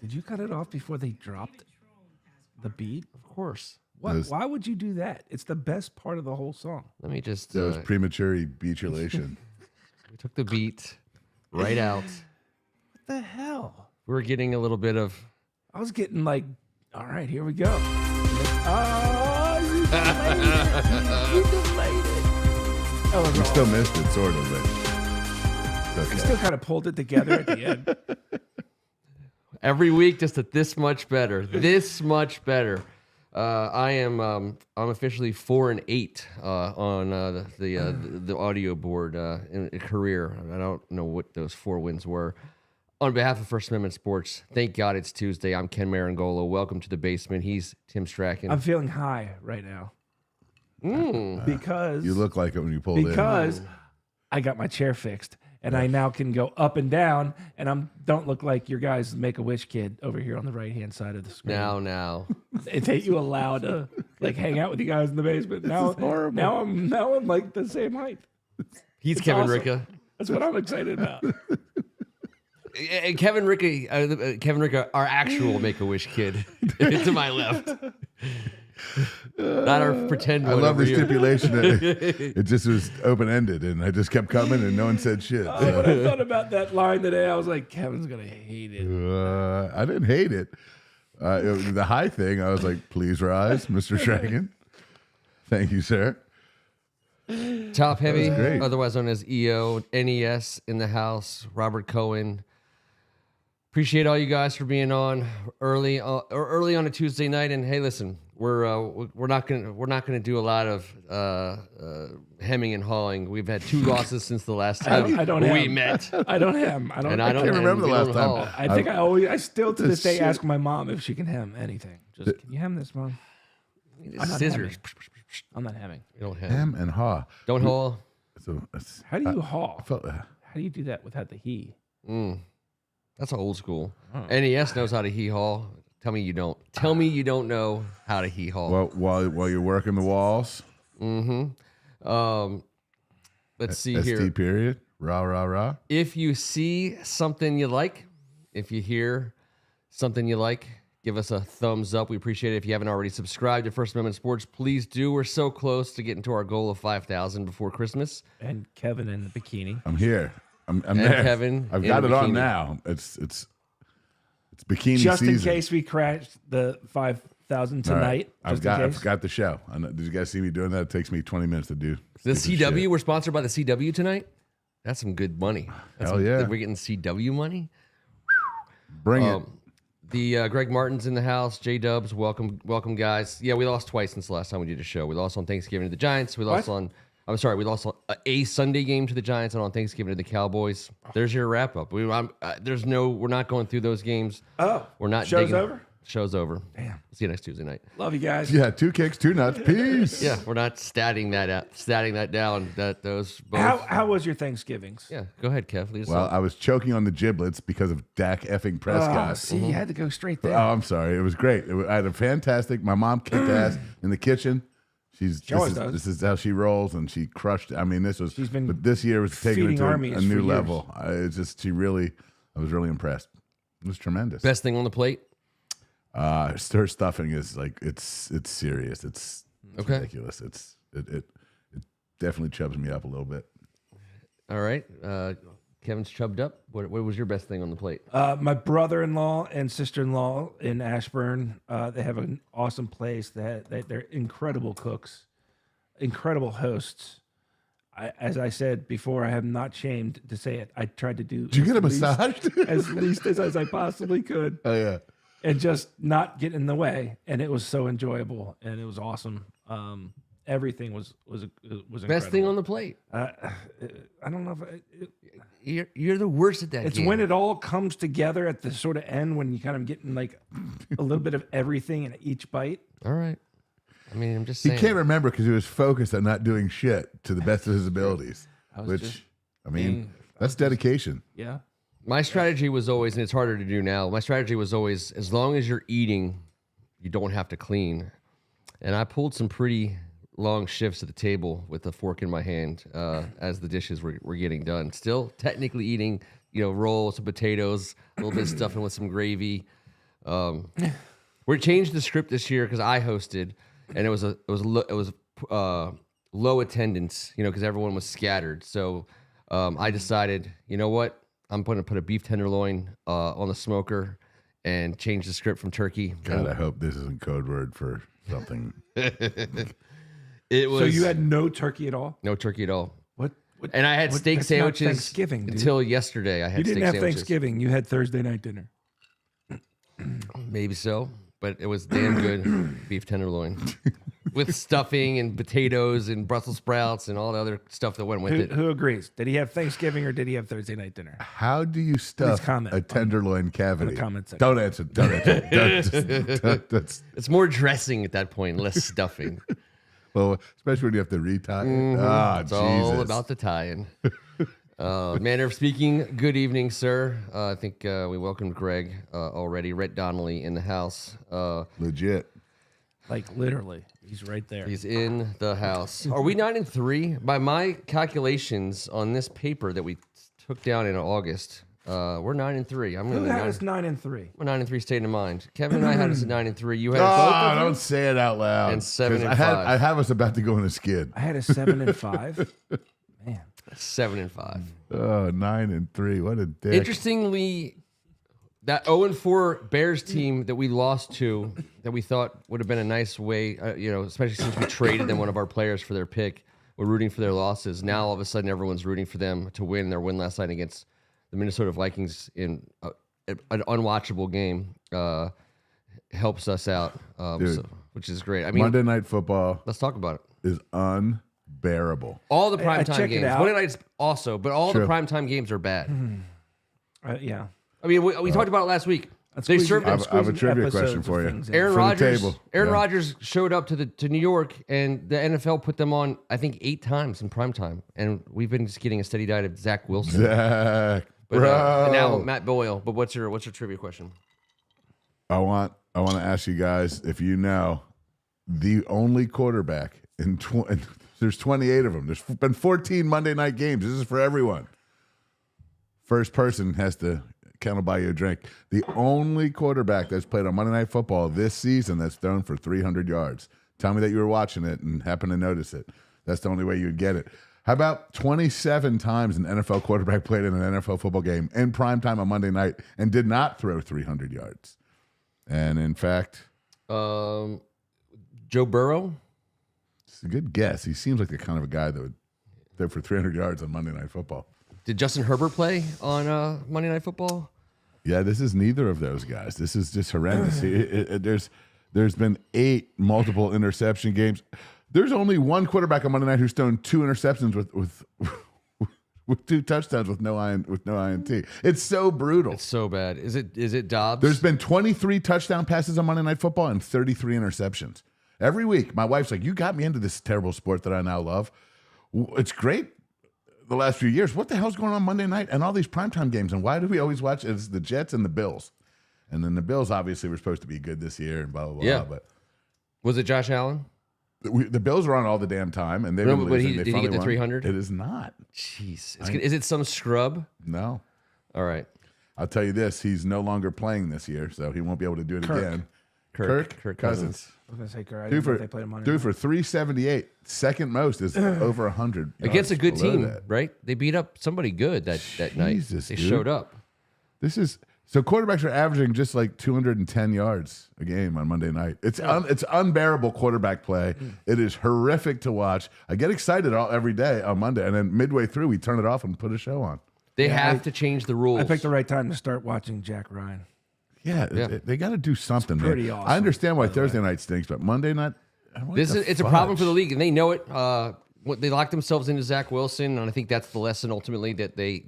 Did you cut it off before they dropped the beat? Of course. What? Why would you do that? It's the best part of the whole song. Let me just. That was premature ejaculation. We took the beat right out. What the hell? We were getting a little bit of. I was getting like, all right, here we go. Oh, you delayed it. You delayed it. That was We awesome. still missed it, sort of, but it's okay. We still kind of pulled it together at the end. Every week, just this much better. This much better. I'm officially 4-8 on the audio board in a career. I don't know what those 4 wins were. On behalf of First Amendment Sports, thank God it's Tuesday. I'm Ken Marangolo. Welcome to the basement. He's Tim Strachan. I'm feeling high right now. Because You look like it when you pulled in. because I got my chair fixed and I now can go up and down and don't look like your guys Make-A-Wish kid over here on the right hand side of the screen. Now. It ain't you allowed to like hang out with you guys in the basement. Now, horrible. now I'm like the same height. He's It's Kevin awesome. Ricca. That's what I'm excited about. And Kevin Ricca, our actual Make-A-Wish kid, to my left. Not our pretend I one love over the here. stipulation that it just was open-ended, and I just kept coming, and no one said shit. When I thought about that line today, I was like, Kevin's gonna hate it. I didn't hate it. The high thing, I was like, please rise, Mr. Strachan. Thank you, sir. Top Heavy, great. otherwise known as EO, NES in the house, Robert Cohen. Appreciate all you guys for being on early on a Tuesday night. And hey, listen, we're not gonna do a lot of hemming and hawing. We've had 2 losses since the last time I don't we hem. met. I don't hem. I don't. And I, I don't can't remember the we last don't time. haul. I think I still to this day shit. ask my mom if she can hem anything. Just can you hem this, mom? I'm not Scissors. I'm not hemming. We don't have. Hem and haw. Don't haul. So, How do you haul? felt, How do you do that without the he? That's old school. NES knows how to hee haul. Tell me you don't. Tell me you don't know how to hee haul. well, while you're working the walls, Let's see ST here. period, rah, rah, rah. If you see something you like, if you hear something you like, give us a thumbs up. We appreciate it. If you haven't already subscribed to First Amendment Sports, please do. We're so close to getting to our goal of 5,000 before Christmas. And Kevin in the bikini. I'm here. I'm And there. Kevin I've in got a it on bikini. now. It's bikini Just in season. case we crash the 5,000 All right. tonight. I just in case. forgot the show. Did you guys see me doing that? It takes me 20 minutes to do. The stupid CW, shit. we're sponsored by the CW tonight. That's some good money. Hell yeah. We're getting CW money. Bring it. The Greg Martin's in the house. J-Dubs, welcome guys. Yeah, we lost twice since the last time we did a show. We lost on Thanksgiving to the Giants. We lost on a Sunday game to the Giants and on Thanksgiving to the Cowboys. There's your wrap up. We're not going through those games. Oh, We're not. show's digging- over? Show's over. Damn. See you next Tuesday night. Love you guys. Yeah, 2 kicks, 2 nuts. Peace. Yeah, we're not statting that down. Those both. How was your Thanksgivings? Yeah, go ahead, Kev. Lead us Well, off. I was choking on the giblets because of Dak effing Prescott. Oh, see, you had to go straight there. Oh, I'm sorry. It was great. I had a fantastic. My mom kicked ass in the kitchen. always does. This is how she rolls, and she crushed it. I mean, She's been but this year was taking it feeding to armies a for new years. level. I was really impressed. It was tremendous. Best thing on the plate. Her stuffing is like it's serious. It's Okay. ridiculous. It definitely chubs me up a little bit. All right. Kevin's chubbed up. What was your best thing on the plate? My brother-in-law and sister-in-law in Ashburn, they have an awesome place. They're incredible cooks, incredible hosts. As I said before, I have not shamed to say it. I tried to do. Did you get a massage? as least as I possibly could, Oh yeah. and just not get in the way. And it was so enjoyable, and it was awesome. Everything was incredible. Best thing on the plate. I don't know if You're the worst at that. it's game. when it all comes together at the sort of end when you kind of getting like a little bit of everything in each bite. All right. I mean, I'm just He saying. can't remember because he was focused on not doing shit to the best of his abilities. was Which, just I mean, that's dedication. Yeah. My strategy was always, and it's harder to do now. My strategy was always, as long as you're eating, you don't have to clean. And I pulled some pretty long shifts at the table with a fork in my hand as the dishes were getting done. Still technically eating, roll, some potatoes, a little bit of stuffing with some gravy. We changed the script this year because I hosted, and it was low attendance, because everyone was scattered. So I decided, you know what, I'm going to put a beef tenderloin on the smoker and change the script from turkey. God, I hope this isn't code word for something. It was So you had no turkey at all? no turkey at all. What? And I had steak that's not sandwiches Thanksgiving, dude. until yesterday. I had You didn't steak have sandwiches. Thanksgiving. You had Thursday night dinner. Maybe so, but it was damn good beef tenderloin with stuffing and potatoes and Brussels sprouts and all the other stuff that went with it. Who agrees? Did he have Thanksgiving or did he have Thursday night dinner? How do you stuff comment a tenderloin cavity? the comment section. Don't answer. Don't answer. That's, It's more dressing at that point, less stuffing. well, especially when you have to retie it. Ah, It's Jesus. all about the tie-in. Manner of speaking, good evening, sir. I think we welcomed Greg already. Rhett Donnelly in the house. Legit. Like literally, he's right there. He's in the house. Are we 9-3? By my calculations on this paper that we took down in August, we're 9-3. I'm Who going had us 9-3? We're 9-3 state of mind. Kevin and I had us at 9-3. You had Oh, both of you? don't say it out loud. And 7 and 'Cause 5. I have us about to go in a skid. I had a 7-5. Man, 7-5. Oh, 9-3. What a dick. Interestingly, that 0-4 Bears team that we lost to, that we thought would have been a nice way, especially since we traded them one of our players for their pick, we're rooting for their losses. Now all of a sudden everyone's rooting for them to win their win last night against the Minnesota Vikings in an unwatchable game. Helps us out, which is great. I mean, Monday Night Football let's talk about it. is unbearable. All the I primetime checked it games. out. Monday nights also, but all True. the primetime games are bad. yeah. I mean, we talked about it last week. They served I have a trivia question for you. Aaron For the Rodgers. table. Aaron Yeah. Rodgers showed up to New York, and the NFL put them on, I think, 8 times in primetime, and we've been just getting a steady diet of Zach Wilson. Zach, But, bro. and now Matt Boyle. But what's your trivia question? I want to ask you guys if you know the only quarterback in there's 28 of them. There's been 14 Monday night games. This is for everyone. First person has to count to buy you a drink. The only quarterback that's played on Monday Night Football this season that's thrown for 300 yards. Tell me that you were watching it and happened to notice it. That's the only way you would get it. How about 27 times an NFL quarterback played in an NFL football game in primetime on Monday night and did not throw 300 yards? And in fact, Joe Burrow. it's a good guess. He seems like the kind of a guy that would throw for 300 yards on Monday Night Football. Did Justin Herbert play on Monday Night Football? Yeah, this is neither of those guys. This is just horrendous. There's been 8 multiple interception games. There's only one quarterback on Monday night who's thrown 2 interceptions with 2 touchdowns with no INT. It's so brutal. It's so bad. Is it Dobbs? There's been 23 touchdown passes on Monday Night Football and 33 interceptions. Every week, my wife's like, you got me into this terrible sport that I now love. It's great the last few years. What the hell's going on Monday night and all these primetime games? And why do we always watch it's the Jets and the Bills? And then the Bills obviously were supposed to be good this year and blah, blah, blah. Yeah. But Was it Josh Allen? the Bills are on all the damn time. And they've No, been but losing. did he finally get the won. 300? It is not. Jeez. Is it some scrub? No. All right. I'll tell you this. He's no longer playing this year, so he won't be able to do it again. Kirk Cousins. I was going to say, Kurt, I Dude didn't know for, if they played him on dude for 378. Second most is over 100. Against a yards good below team, that. right? They beat up somebody good that night. Jesus, They dude. showed up. This is so quarterbacks are averaging just like 210 yards a game on Monday night. It's unbearable quarterback play. It is horrific to watch. I get excited every day on Monday, and then midway through we turn it off and put a show on. They have to change the rules. I picked the right time to start watching Jack Ryan. Yeah, they got to do something. pretty man. awesome, I understand why Thursday night stinks, but Monday night. It's a problem for the league, and they know it. They locked themselves into Zach Wilson, and I think that's the lesson ultimately that they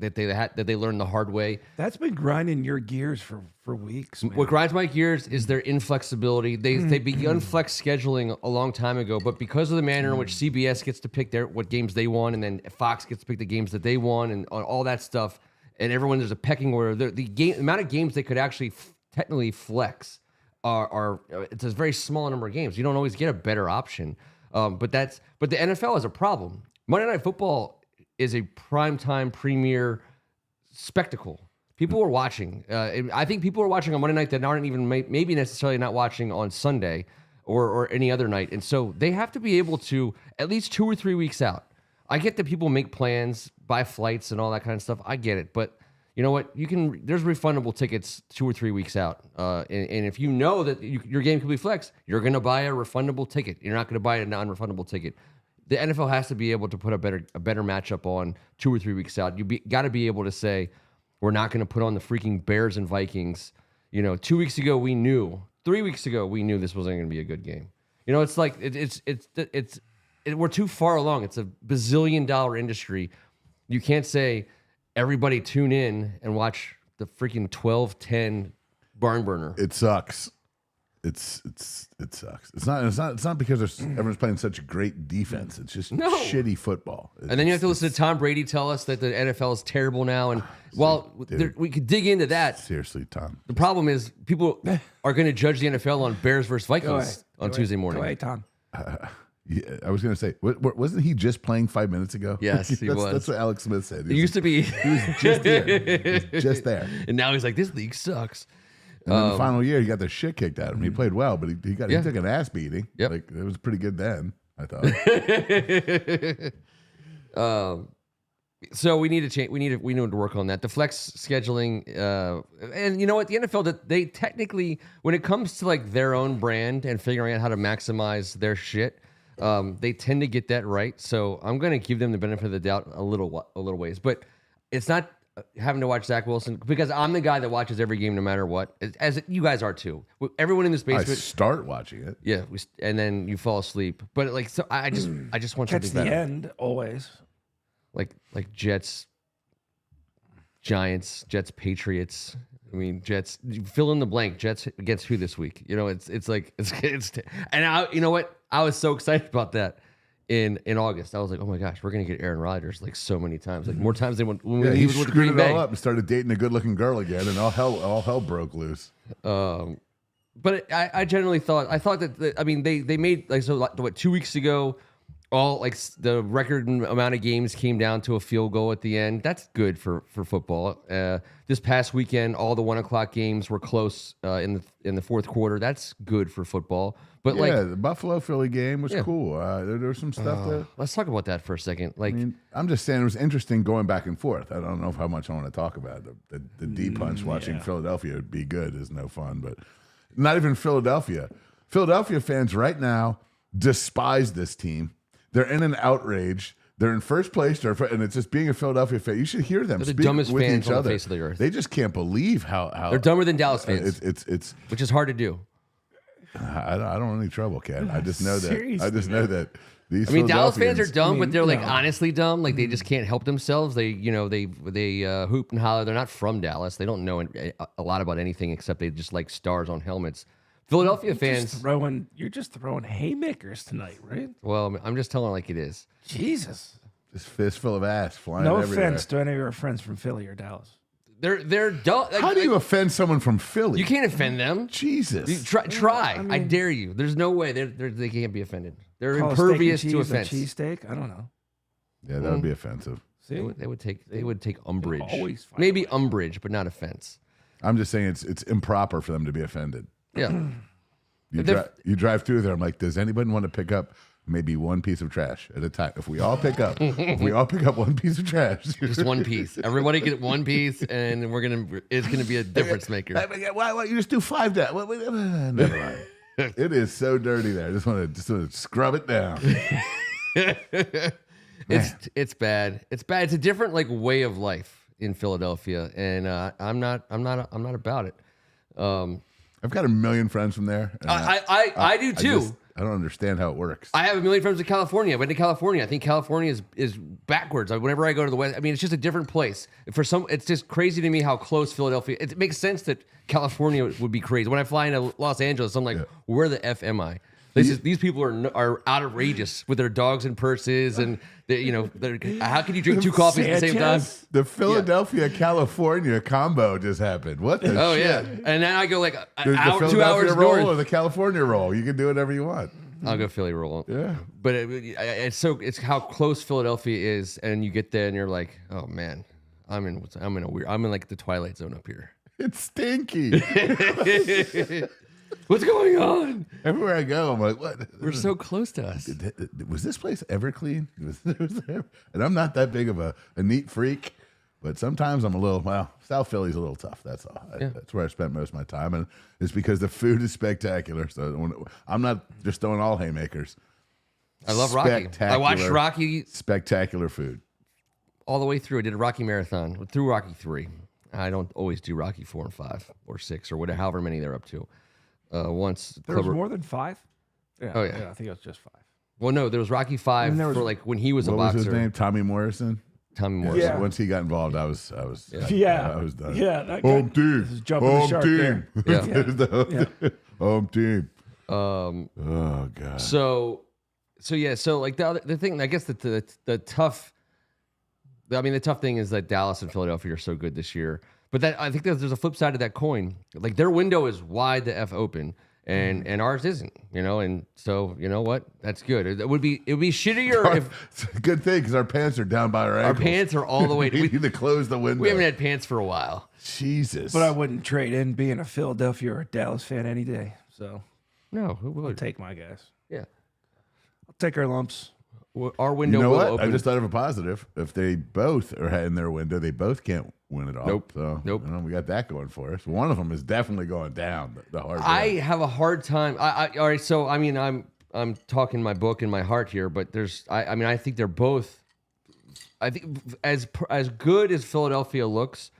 learned the hard way. That's been grinding your gears for weeks, man. What grinds my gears is their inflexibility. They begun flex scheduling a long time ago, but because of the manner in which CBS gets to pick what games they won, and then Fox gets to pick the games that they won, and all that stuff, and everyone there's a pecking order. The amount of games they could actually technically flex are it's a very small number of games. You don't always get a better option. But the NFL is a problem. Monday Night Football is a primetime premier spectacle. People are watching. I think people are watching on Monday night that aren't even maybe necessarily not watching on Sunday or any other night. And so they have to be able to, at least 2 or 3 weeks out. I get that people make plans, buy flights and all that kind of stuff. I get it. But you know what? There's refundable tickets 2 or 3 weeks out. And if you know that your game can be flexed, you're going to buy a refundable ticket. You're not going to buy a non-refundable ticket. The NFL has to be able to put a better matchup on 2 or 3 weeks out. Got to be able to say, we're not going to put on the freaking Bears and Vikings. 2 weeks ago we knew. 3 weeks ago we knew this wasn't going to be a good game. It's like we're too far along. It's a bazillion-dollar industry. You can't say everybody tune in and watch the freaking 12-10 barn burner. It sucks. It sucks. It's not because everyone's playing such great defense. It's just shitty football. And then you have to listen to Tom Brady tell us that the NFL is terrible now. And while we could dig into that, seriously, Tom. The problem is people are going to judge the NFL on Bears versus Vikings on Tuesday morning. Go ahead, Tom. Yeah, I was going to say, wasn't he just playing 5 minutes ago? Yes, he was. That's what Alex Smith said. It used to be. He was just there. He was just there. And now he's like, this league sucks. And then the final year, he got the shit kicked out of him. He played well, but he took an ass beating. Yep. Like, it was pretty good then, I thought. So we need to change. We need to work on that. The flex scheduling, and you know what? The NFL, that they technically, when it comes to like their own brand and figuring out how to maximize their shit, they tend to get that right. So I'm going to give them the benefit of the doubt a little ways, but it's not having to watch Zach Wilson because I'm the guy that watches every game no matter what, as you guys are too. Everyone in this basement. I start watching it. Yeah, and then you fall asleep. But like, so I just want Catch something the better. end always. Like Jets, Giants, Jets, Patriots. I mean, Jets. Fill in the blank. Jets against who this week? It's and you know what? I was so excited about that in August. I was like, oh my gosh, we're gonna get Aaron Rodgers like so many times, like more times than when he was with Green Bay. It all up and started dating a good-looking girl again, and all hell broke loose. But I generally thought that I mean they made like 2 weeks ago. All like the record amount of games came down to a field goal at the end. That's good for football. This past weekend, all the 1 o'clock games were close in the fourth quarter. That's good for football. But the Buffalo Philly game was cool. There was some stuff there. Let's talk about that for a second. Like, I'm just saying it was interesting going back and forth. I don't know how much I want to talk about it. The D punch watching Philadelphia would be good is no fun, but not even Philadelphia. Philadelphia fans right now despise this team. They're in an outrage. They're in first place, and it's just being a Philadelphia fan. You should hear them. They're the speak dumbest with fans each on other. the face of the earth. They just can't believe how they're dumber than Dallas fans. It's which is hard to do. I don't want any trouble, Ken. I just know that. Seriously, I just know that these. I mean, Dallas fans are dumb, but they're like no. honestly dumb. Like they just can't help themselves. They hoop and holler. They're not from Dallas. They don't know a lot about anything except they just like stars on helmets. Philadelphia fans. You're just throwing haymakers tonight, right? Well, I'm just telling it like it is. Jesus. Just fistful of ass flying. No everywhere. offense to any of our friends from Philly or Dallas. They're dumb. How do you offend someone from Philly? You can't offend them. Jesus. You try. I dare you. There's no way they can't be offended. They're Call impervious steak to and cheese offense. a cheesesteak? I don't know. Yeah, that would be offensive. See? They would take umbrage. always find Maybe umbrage, but not offense. I'm just saying it's improper for them to be offended. Yeah. You drive through there. I'm like, does anybody want to pick up maybe one piece of trash at a time? If we all pick up one piece of trash, Just one piece. Everybody get one piece, and it's gonna be a difference maker. Why you just do 5 that? Never mind. It is so dirty there. I just want to scrub it down. It's bad. It's bad. It's a different like way of life in Philadelphia, and I'm not about it. I've got a million friends from there. and I do too. I don't understand how it works. I have a million friends in California. I went to California. I think California is backwards. Whenever I go to the West, I mean, it's just a different place. It's just crazy to me how close Philadelphia. It makes sense that California would be crazy. When I fly into Los Angeles, I'm like, where the F am I? These people are outrageous with their dogs and purses, and how can you drink 2 coffees at the same time? The Philadelphia California combo just happened. What the Oh shit? yeah, and then I go like The hour, 2 Philadelphia hours roll north. or the California roll. You can do whatever you want. I'll go Philly roll. Yeah. But it's how close Philadelphia is, and you get there and you're like, oh man, I'm in like the Twilight Zone up here. It's stinky. What's going on? Everywhere I go, I'm like, what? We're so close to us. Was this place ever clean? And I'm not that big of a neat freak, but sometimes I'm a little, South Philly's a little tough. That's all. That's where I spent most of my time. And it's because the food is spectacular. So I'm not just throwing all haymakers. I love Rocky. I watched Rocky. Spectacular food. All the way through. I did a Rocky marathon through Rocky 3. I don't always do Rocky 4 and 5 or 6 or whatever, however many they're up to. Once there was more than 5. Yeah, oh yeah, I think it was just 5. Well, no, there was Rocky 5 for like when he was a boxer. What was his name? Tommy Morrison. Tommy Morrison. Yeah. Once he got involved, I was Yeah, I was done. Yeah, that Home team. is jumping the shark there. Yeah. Home team. Oh God. So like the thing, I guess the tough. I mean, the tough thing is that Dallas and Philadelphia are so good this year. But I think there's a flip side to that coin. Like their window is wide the F open, and ours isn't. And so you know what? That's good. It would be shittier if It's a good thing because our pants are down by our ankles. our pants are all the way. We need to close the window. We haven't had pants for a while. Jesus. But I wouldn't trade in being a Philadelphia or a Dallas fan any day. So No, who I'll would? take my guys. Yeah, I'll take our lumps. our you window know will what? open. I just thought of a positive. If they both are in their window, they both can't win it all. Nope. So Nope. we got that going for us. One of them is definitely going down the hard I way. have a hard time. All right. So I mean, I'm talking my book and my heart here, but I think they're both. I think as good as Philadelphia looks,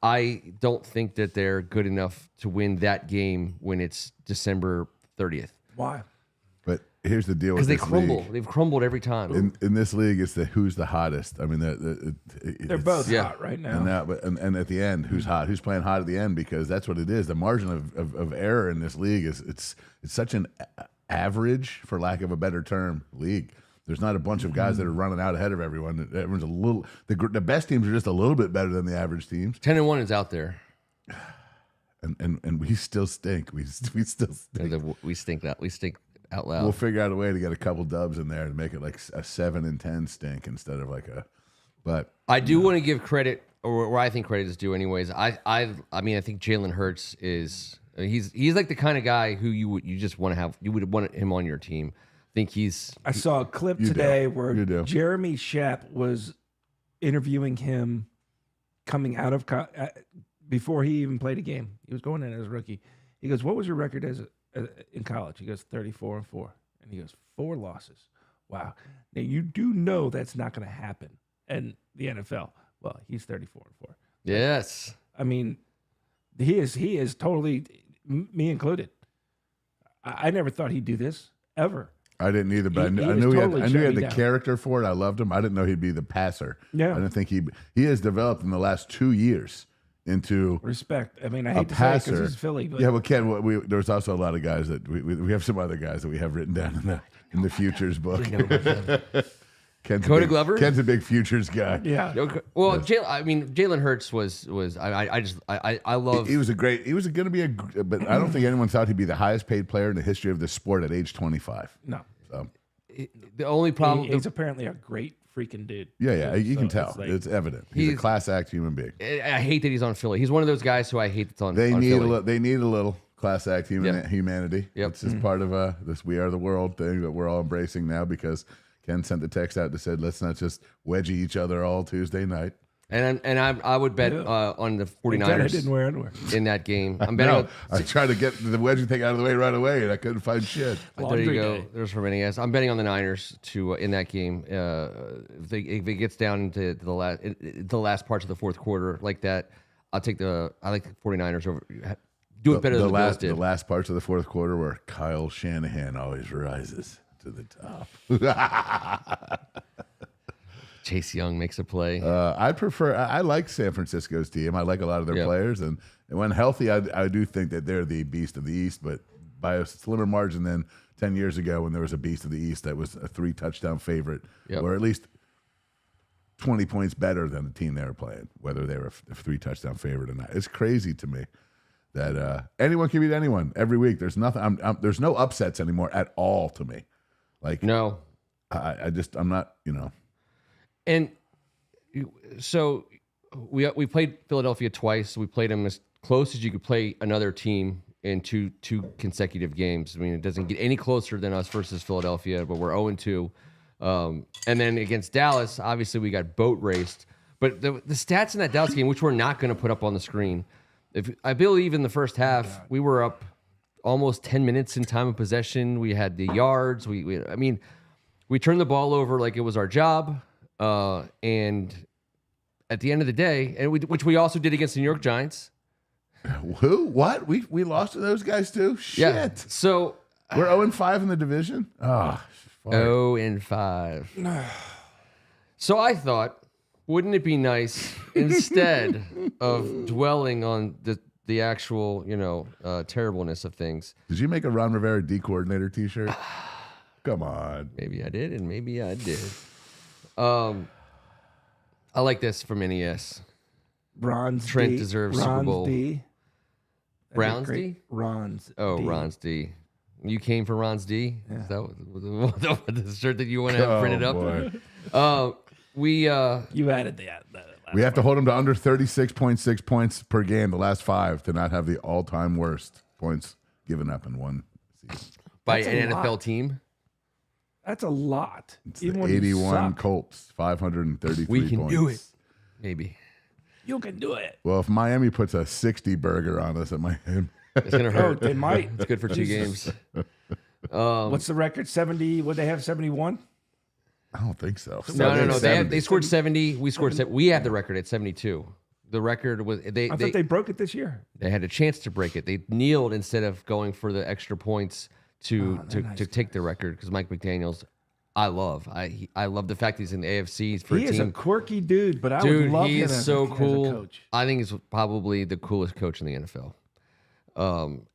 I don't think that they're good enough to win that game when it's December 30th. Why? But here's the deal with Because they this crumble. league. They've crumbled every time. In this league, it's who's the hottest. I mean, They're both hot right now. And at the end, who's hot? Who's playing hot at the end? Because that's what it is. The margin of error in this league is it's such an average, for lack of a better term, league. There's not a bunch of guys that are running out ahead of everyone. Everyone's a little. The best teams are just a little bit better than the average teams. 10-1 is out there. And we still stink. We still stink. We stink out loud. We'll figure out a way to get a couple dubs in there to make it like a 7-10 stink instead of like a. But I do want to give credit, or where I think credit is due, anyways. I mean, I think Jalen Hurts is. He's like the kind of guy who you just want to have. You would want him on your team. I think he's. I saw a clip today where Jeremy Schaap was interviewing him coming out of before he even played a game. He was going in as a rookie. He goes, "What was your record as in college?" He goes, 34-4, and he goes, 4 losses. Wow. Now you do know that's not going to happen in the NFL. Well, he's 34-4. Yes. I mean, he is totally, me included. I never thought he'd do this ever. I didn't either, but He I was knew totally he had shut me the down. character for it. I loved him. I didn't know he'd be the passer. Yeah. I didn't think he has developed in the last 2 years into Respect. I mean, I a hate to say it passer. because he's Philly, but Yeah, well, Ken, there's also a lot of guys that we have some other guys that we have written down in the futures book. Cody Glover? Ken's a big futures guy. yeah. Well, Jalen Hurts was I love. He was going to be but I don't think anyone thought he'd be the highest paid player in the history of the sport at age 25. No. So, the only problem. He's apparently a great freaking dude. yeah, you can tell. It's like- It's evident. He's a class act human being. I hate that he's on Philly. He's one of those guys who I hate that's on. They on need Philly. they need a little class act humanity. Yep. It's just part of this "We Are the World" thing that we're all embracing now because Ken sent the text out that said, "Let's not just wedgie each other all Tuesday night." And I would bet on the Thank God I 49ers didn't wear underwear. in that game. I'm betting. No, I tried to get the wedgie thing out of the way right away, and I couldn't find shit. There you Laundry go. day. There's for many guys. I'm betting on the Niners to in that game. If it gets down into the last parts of the fourth quarter like that, I like the 49ers over. Do it better than the Bills did. The last parts of the fourth quarter where Kyle Shanahan always rises to the top. Chase Young makes a play. I like San Francisco's team. I like a lot of their players, and when healthy, I do think that they're the beast of the East, but by a slimmer margin than 10 years ago when there was a beast of the East that was a 3-touchdown favorite, or at least 20 points better than the team they were playing, whether they were a 3-touchdown favorite or not. It's crazy to me that anyone can beat anyone every week. There's nothing. There's no upsets anymore at all to me. Like no. I'm not. And so we played Philadelphia twice. We played them as close as you could play another team in two consecutive games. I mean, it doesn't get any closer than us versus Philadelphia, but we're 0-2. And then against Dallas, obviously we got boat raced. But the stats in that Dallas game, which we're not going to put up on the screen, I believe in the first half we were up almost 10 minutes in time of possession. We had the yards. I mean, we turned the ball over like it was our job. And at the end of the day, which we also did against the New York Giants. Who? What? We lost to those guys too? Shit. Yeah. So we're 0-5 in the division? Oh, 0-5. So I thought, wouldn't it be nice instead of dwelling on the actual, terribleness of things? Did you make a Ron Rivera D coordinator t-shirt? Come on. Maybe I did, and maybe I did. I like this from NES. Ron's Trent D. deserves Ron's Super Bowl. D. Brown's D? Ron's Oh, D. Ron's D. You came for Ron's D? Yeah. Is that the shirt that you want to have printed up? Boy. You added that. We have to hold them to under 36.6 points per game, the last 5, to not have the all-time worst points given up in one season. By That's a an NFL lot. team? That's a lot. It's Even the when you 81 suck, Colts, 533 We can points. do it. Maybe. you can do it. Well, if Miami puts a 60 burger on us at Miami, It's going to Oh, hurt. they might. It's good for 2 games. What's the record? 70. Would they have 71? I don't think so. No. 70. They scored 70. We scored 70. We have the record at 72. The record was I thought they broke it this year. they had a chance to break it. They kneeled instead of going for the extra points to take the record because Mike McDaniels, I love the fact that he's in the AFC for He a is a team. quirky dude, but I would Dude, love he him is as so as a cool. coach. I think he's probably the coolest coach in the NFL.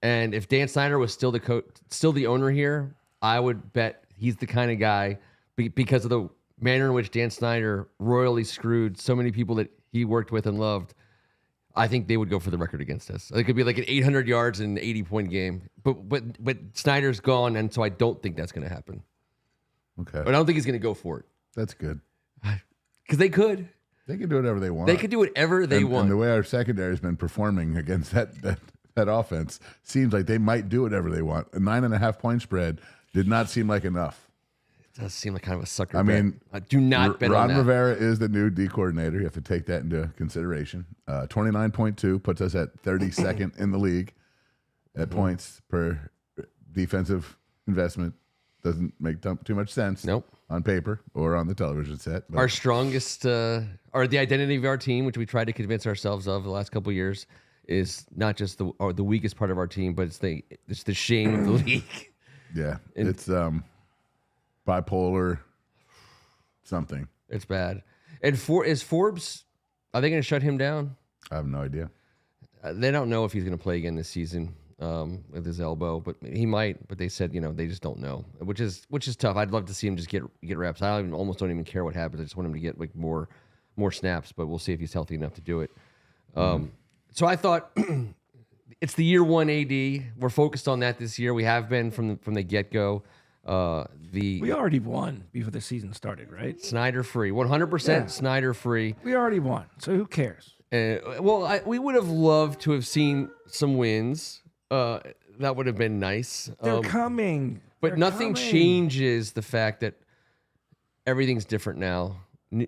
And if Dan Snyder was still the coach, still the owner here, I would bet he's the kind of guy because of the manner in which Dan Snyder royally screwed so many people that he worked with and loved. I think they would go for the record against us. It could be like an 800 yards and an 80-point game. But Snyder's gone, and so I don't think that's going to happen. Okay. But I don't think he's going to go for it That's good. because they could. They can do whatever they want. They could do whatever they want. And the way our secondary has been performing against that offense seems like they might do whatever they want. A 9.5 point spread did not seem like enough. It does seem like kind of a sucker. I mean, do not bet Ron on that. Rivera is the new D coordinator. You have to take that into consideration. 29.2 puts us at 32nd in the league at points per defensive investment. Doesn't make too much sense. Nope. On paper or on the television set. But Our strongest, or the identity of our team, which we tried to convince ourselves of the last couple of years, is not just the weakest part of our team, but it's the shame of the league. yeah, it's bipolar something. It's bad. And is Forbes? Are they going to shut him down? I have no idea. They don't know if he's going to play again this season with his elbow, but he might. But they said they just don't know, which is tough. I'd love to see him just get reps. I almost don't even care what happens. I just want him to get like more snaps. But we'll see if he's healthy enough to do it. So I thought it's the year 1 AD. We're focused on that this year. We have been from the get go. We already won before the season started, right? Snyder free, 100% Snyder free. We already won, so who cares? We would have loved to have seen some wins. That would have been nice. They're coming. But They're nothing coming. changes the fact that everything's different now. We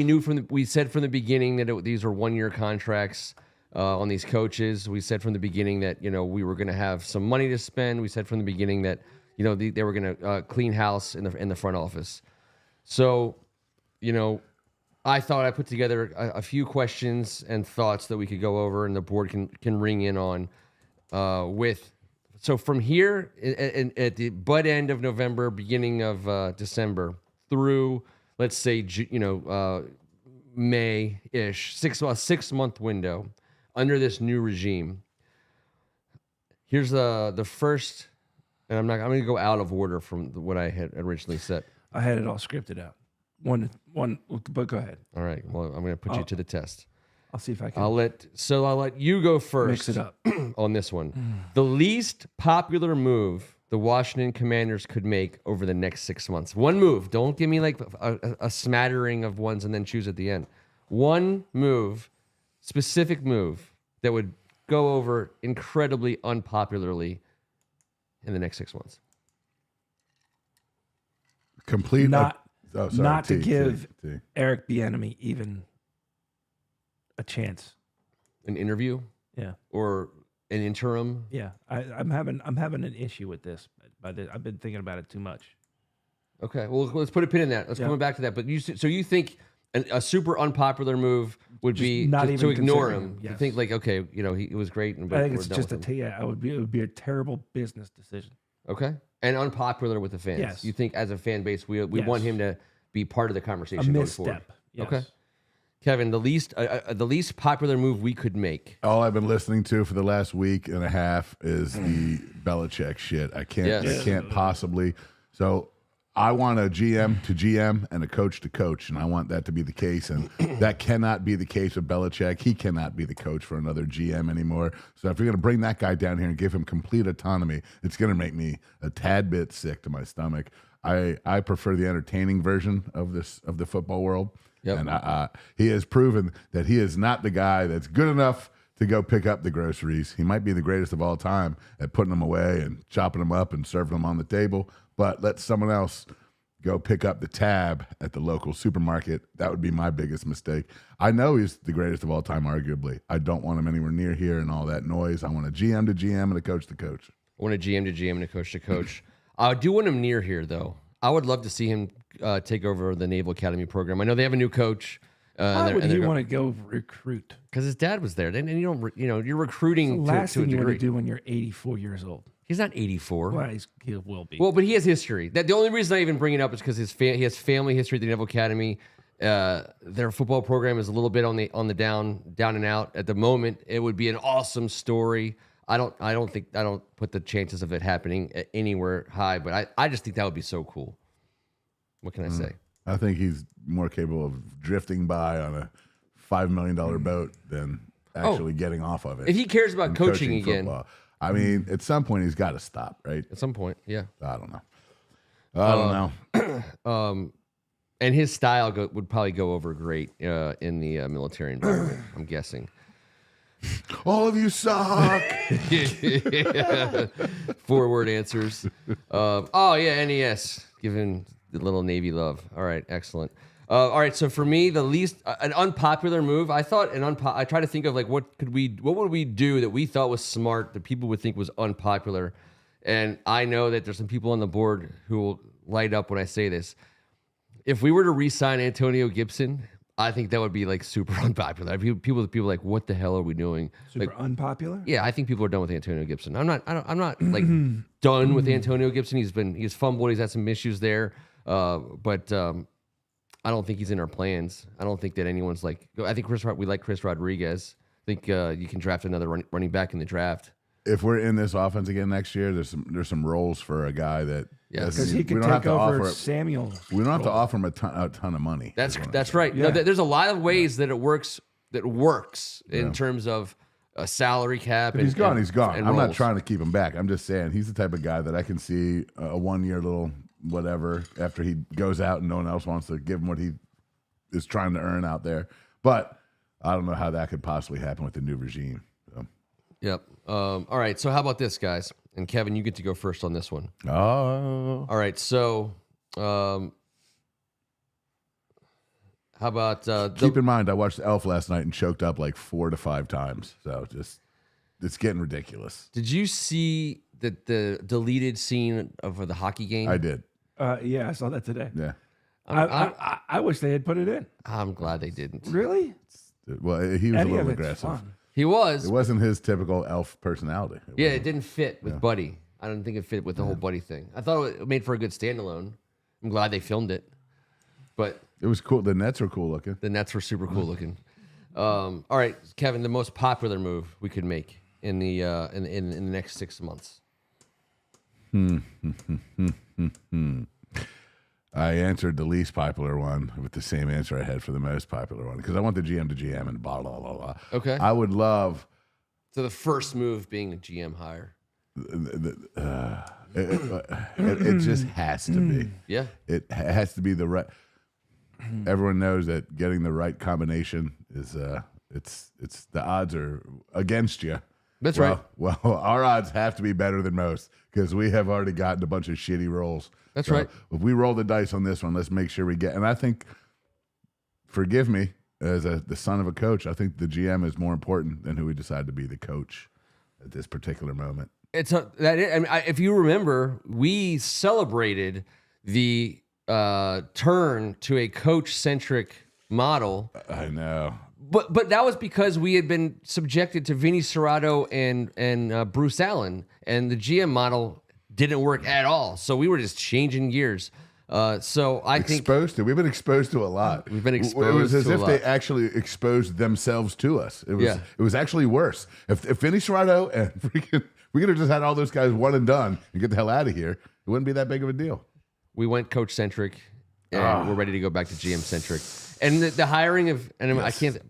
knew we said from the beginning that these are 1-year contracts on these coaches. We said from the beginning that we were going to have some money to spend. We said from the beginning that they were going to clean house in the front office. So, I thought I put together a few questions and thoughts that we could go over, and the board can ring in on with. So from here at the butt end of November, beginning of December through, let's say, May-ish, 6-month window under this new regime. Here's the first, and I'm going to go out of order from what I had originally set. I had it all scripted out. One, but go ahead. All right. Well, I'm going to put you to the test. I'll see if I can I'll let you go first. mix it up. On this one. The least popular move the Washington Commanders could make over the next 6 months. One move. Don't give me like a smattering of ones and then choose at the end. One move, specific move that would go over incredibly unpopularly in the next 6 months. Complete. Not sorry, not to give T. Eric Bieniemy even a chance. An interview Yeah, or an interim. yeah. I'm having an issue with this. I've been thinking about it too much. Okay, well, let's put a pin in that. Let's come back to that. But you think a super unpopular move would Just be not just to even ignore considering him? him, You yes. think like, okay, he was great, and I think we're it's done just with him. it would be a terrible business decision. Okay, and unpopular with the fans. Yes. You think as a fan base, we Yes. want him to be part of the A conversation going forward. misstep. Yes. Okay. Kevin, the least popular move we could make. All I've been listening to for the last week and a half is the Belichick shit. I can't possibly. So I want a GM to GM and a coach to coach, and I want that to be the case. And that cannot be the case with Belichick. He cannot be the coach for another GM anymore. So if you're going to bring that guy down here and give him complete autonomy, it's going to make me a tad bit sick to my stomach. I prefer the entertaining version of the football world. Yep. And he has proven that he is not the guy that's good enough to go pick up the groceries. He might be the greatest of all time at putting them away and chopping them up and serving them on the table, but let someone else go pick up the tab at the local supermarket. That would be my biggest mistake. I know he's the greatest of all time, arguably. I don't want him anywhere near here and all that noise. I want a GM to GM and a coach to coach. I want a GM to GM and a coach to coach. I do want him near here, though. I would love to see him take over the Naval Academy program. I know they have a new coach. Why would he want to go recruit? Because his dad was there. And you don't, you're recruiting The last to a thing you want degree. to do when you're 84 years old. He's not 84. Well, he will be. Well, but he has history. The only reason I even bring it up is because he has family history at the Naval Academy. Their football program is a little bit on the down and out at the moment. It would be an awesome story. I don't put the chances of it happening anywhere high, but I just think that would be so cool. What can I say? I think he's more capable of drifting by on a $5 million boat than actually getting off of it. If he cares about and coaching again, football. I mean, at some point he's got to stop, right? at some point, yeah. I don't know. I don't know. And his style would probably go over great in the military environment. I'm guessing. All of you suck. 4-word answers. Oh yeah, NES. Given the little Navy love. All right, excellent. All right, so for me, the least an unpopular move. I thought I try to think of like what would we do that we thought was smart that people would think was unpopular, and I know that there's some people on the board who will light up when I say this. If we were to re-sign Antonio Gibson, I think that would be like super unpopular. People like, what the hell are we doing? Super Like, unpopular? yeah, I think people are done with Antonio Gibson. I'm not like done with Antonio Gibson. He's fumbled. He's had some issues there, but I don't think he's in our plans. I don't think that anyone's like. I think we like Chris Rodriguez. I think you can draft another running back in the draft. If we're in this offense again next year, there's some roles for a guy that Because he we could don't have take to over offer. Samuel. We don't have to offer him a ton of money. That's right. Yeah. No, there's a lot of ways that it works. That works in terms of a salary cap. If he's gone, he's gone. and I'm not roles. trying to keep him back. I'm just saying he's the type of guy that I can see a 1 year little whatever after he goes out and no one else wants to give him what he is trying to earn out there. But I don't know how that could possibly happen with the new regime. So. Yep. All right. So how about this, guys? And Kevin, you get to go first on this one. Oh, All right. So, how about keep in mind, I watched Elf last night and choked up like 4 to 5 times. So it's getting ridiculous. Did you see the deleted scene of the hockey game? I did. Yeah, I saw that today. Yeah. I wish they had put it in. I'm glad they didn't. Really? Well, he was Any a little of it's aggressive. fun. He was. It wasn't his typical Elf personality. Yeah, it didn't fit with Buddy. I don't think it fit with the whole Buddy thing. I thought it made for a good standalone. I'm glad they filmed it. But It was cool. The Nets were cool looking. the Nets were super cool looking. All right, Kevin, the most popular move we could make in the in the next 6 months. I answered the least popular one with the same answer I had for the most popular one because I want the GM to GM and blah, blah, blah, blah. Okay. I would love So the first move being a GM hire. it just has to be. Yeah. It has to be the right. everyone knows that getting the right combination is it's the odds are against you. That's right. Well, our odds have to be better than most because we have already gotten a bunch of shitty rolls. That's So right. If we roll the dice on this one, let's make sure we get. And I think, forgive me, as the son of a coach, I think the GM is more important than who we decide to be the coach at this particular moment. It's if you remember, we celebrated the turn to a coach-centric model. I know. But that was because we had been subjected to Vinny Serrato and Bruce Allen, and the GM model didn't work at all. So we were just changing gears. So I think We've been exposed to a lot. We've been It was exposed as to a if lot. they actually exposed themselves to us. It was Yeah. it was actually worse. If Vinny Serrato and freaking we could have just had all those guys one and done and get the hell out of here, it wouldn't be that big of a deal. we went coach-centric, and we're ready to go back to GM-centric. And the hiring of, and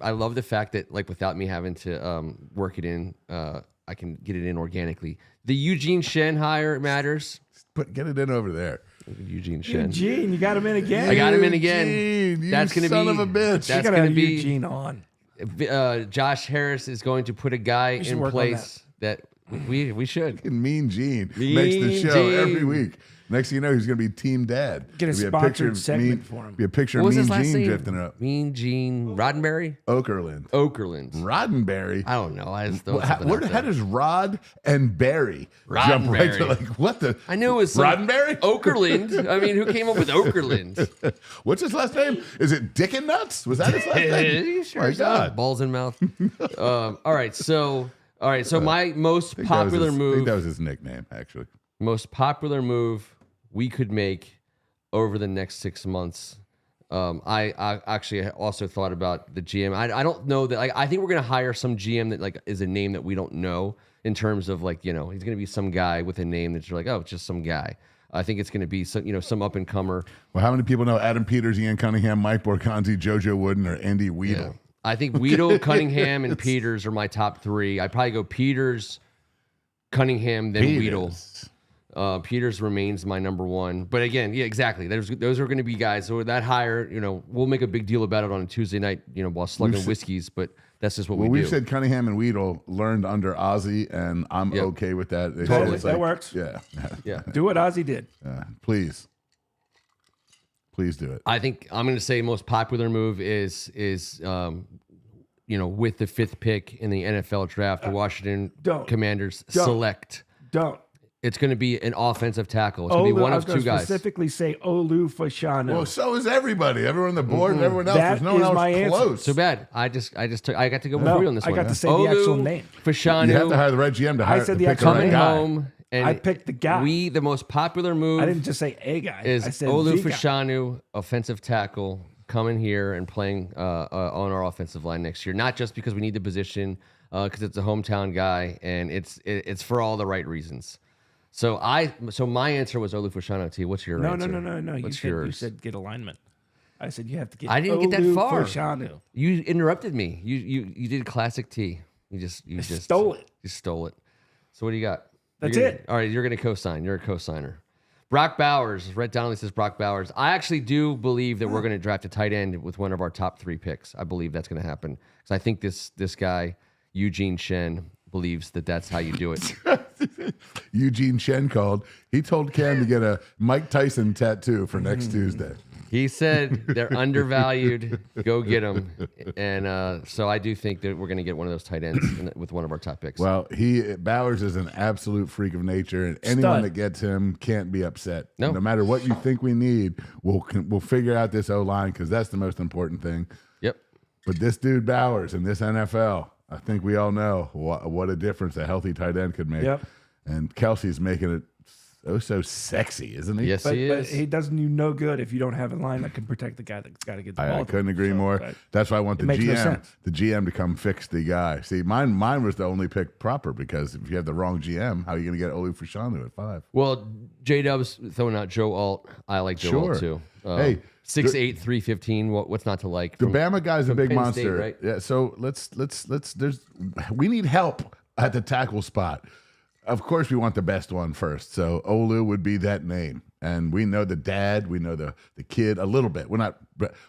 I love the fact that, like, without me having to work it in, I can get it in organically. The Eugene Shen hire matters. Get it in over there. Eugene Shen. Eugene, you got him in again. I got him in again. Eugene, you That's going to be son of a bitch. You That's gotta going to have be Eugene on. Josh Harris is going to put a guy should in work on place that we should. Fucking Mean Gene Mean makes the show Gene. every week. Next thing you know, he's going to be team dad. Get a There'll be sponsored picture of segment for him. Be a picture What of was Mean his last Gene name? drifting up. Mean Gene Roddenberry? Okerlund. Roddenberry. I don't know. I just thought something How out there. does Rod and Barry jump right to Roddenberry. like what the? I knew it was some Roddenberry. Okerlund. I mean, who came up with Okerlund? What's his last name? Is it Dick and Nuts? Was that his last name? Sure My as hell. God. Balls in mouth. All right. So my most I think popular I think move, that was his nickname, actually. we could make over the next 6 months. I actually also thought about the GM. I don't know that. Like, I think we're gonna hire some GM that, like, is a name that we don't know in terms of, like, he's gonna be some guy with a name that you're like, oh, it's just some guy. I think it's gonna be some up and comer. Well, how many people know Adam Peters, Ian Cunningham, Mike Borconzi, JoJo Wooden, or Andy Weedle? Yeah. I think Weedle, Cunningham, and Peters are my top three. I'd probably go Peters, Cunningham, then Weedle. Peters remains my number one. But again, yeah, exactly. Those are going to be guys. So that hire, we'll make a big deal about it on a Tuesday night, while slugging whiskeys. But that's just what we do. We've said Cunningham and Weedle learned under Ozzy, and I'm okay with that. They Totally. said it's That works. Yeah. Yeah. Do what Ozzy did. Please do it. I think I'm going to say most popular move is with the 5th pick in the NFL draft, the Washington Commanders select. It's going to be an offensive tackle. It's going to be one of two guys. Specifically say Olu Fashanu. Well, so is everybody. Everyone on the board and everyone else. That There's no one is else my answer. close. Too bad. I got to go before you on this one. I got to say the actual name. Fashanu. You have to hire the right GM to hire. I said to the pick actual the right coming guy. home. And I picked the guy. The most popular move I didn't just say a guy. is I said Olu the guy. Fashanu, offensive tackle, coming here and playing on our offensive line next year. Not just because we need the position, because it's a hometown guy, and it's for all the right reasons. So my answer was Olu Fashanu. T. What's your answer? No. What's You said get alignment. I said you have to get. I didn't get that Olu far. Fashanu. You interrupted me. You did classic T. You just stole it. You stole it. So what do you got? That's You're it. All right, you're going to co-sign. You're a co-signer. Brock Bowers. Rhett Donnelly says Brock Bowers. I actually do believe that we're going to draft a tight end with one of our top 3 picks. I believe that's going to happen. Because I think this guy, Eugene Shen, believes that that's how you do it. Eugene Shen called. He told Cam to get a Mike Tyson tattoo for next Tuesday. He said they're undervalued. Go get them. And so I do think that we're going to get one of those tight ends with one of our top picks. Well, Bowers is an absolute freak of nature, and anyone that gets him can't be upset. No. No matter what you think we need, we'll figure out this O-line because that's the most important thing. Yep. But this dude Bowers in this NFL, I think we all know what a difference a healthy tight end could make. Yep. And Kelsey's making it so sexy, isn't he? Yes, But he is. he doesn't do no good if you don't have a line that can protect the guy that's got to get the ball. I couldn't agree more. but That's why I want the makes no GM, sense. the GM to come fix the guy. See, mine was the only pick proper because if you have the wrong GM, how are you going to get Olu Fashanu at 5? Well, J-Dub's throwing out Joe Alt. I like Joe Alt too. Hey, 6'8", 315. What's not to like? The Bama guy's a from big Penn monster. State, right? Yeah, so we need help at the tackle spot. Of course, we want the best one first. So Olu would be that name. And we know the dad, we know the kid a little bit.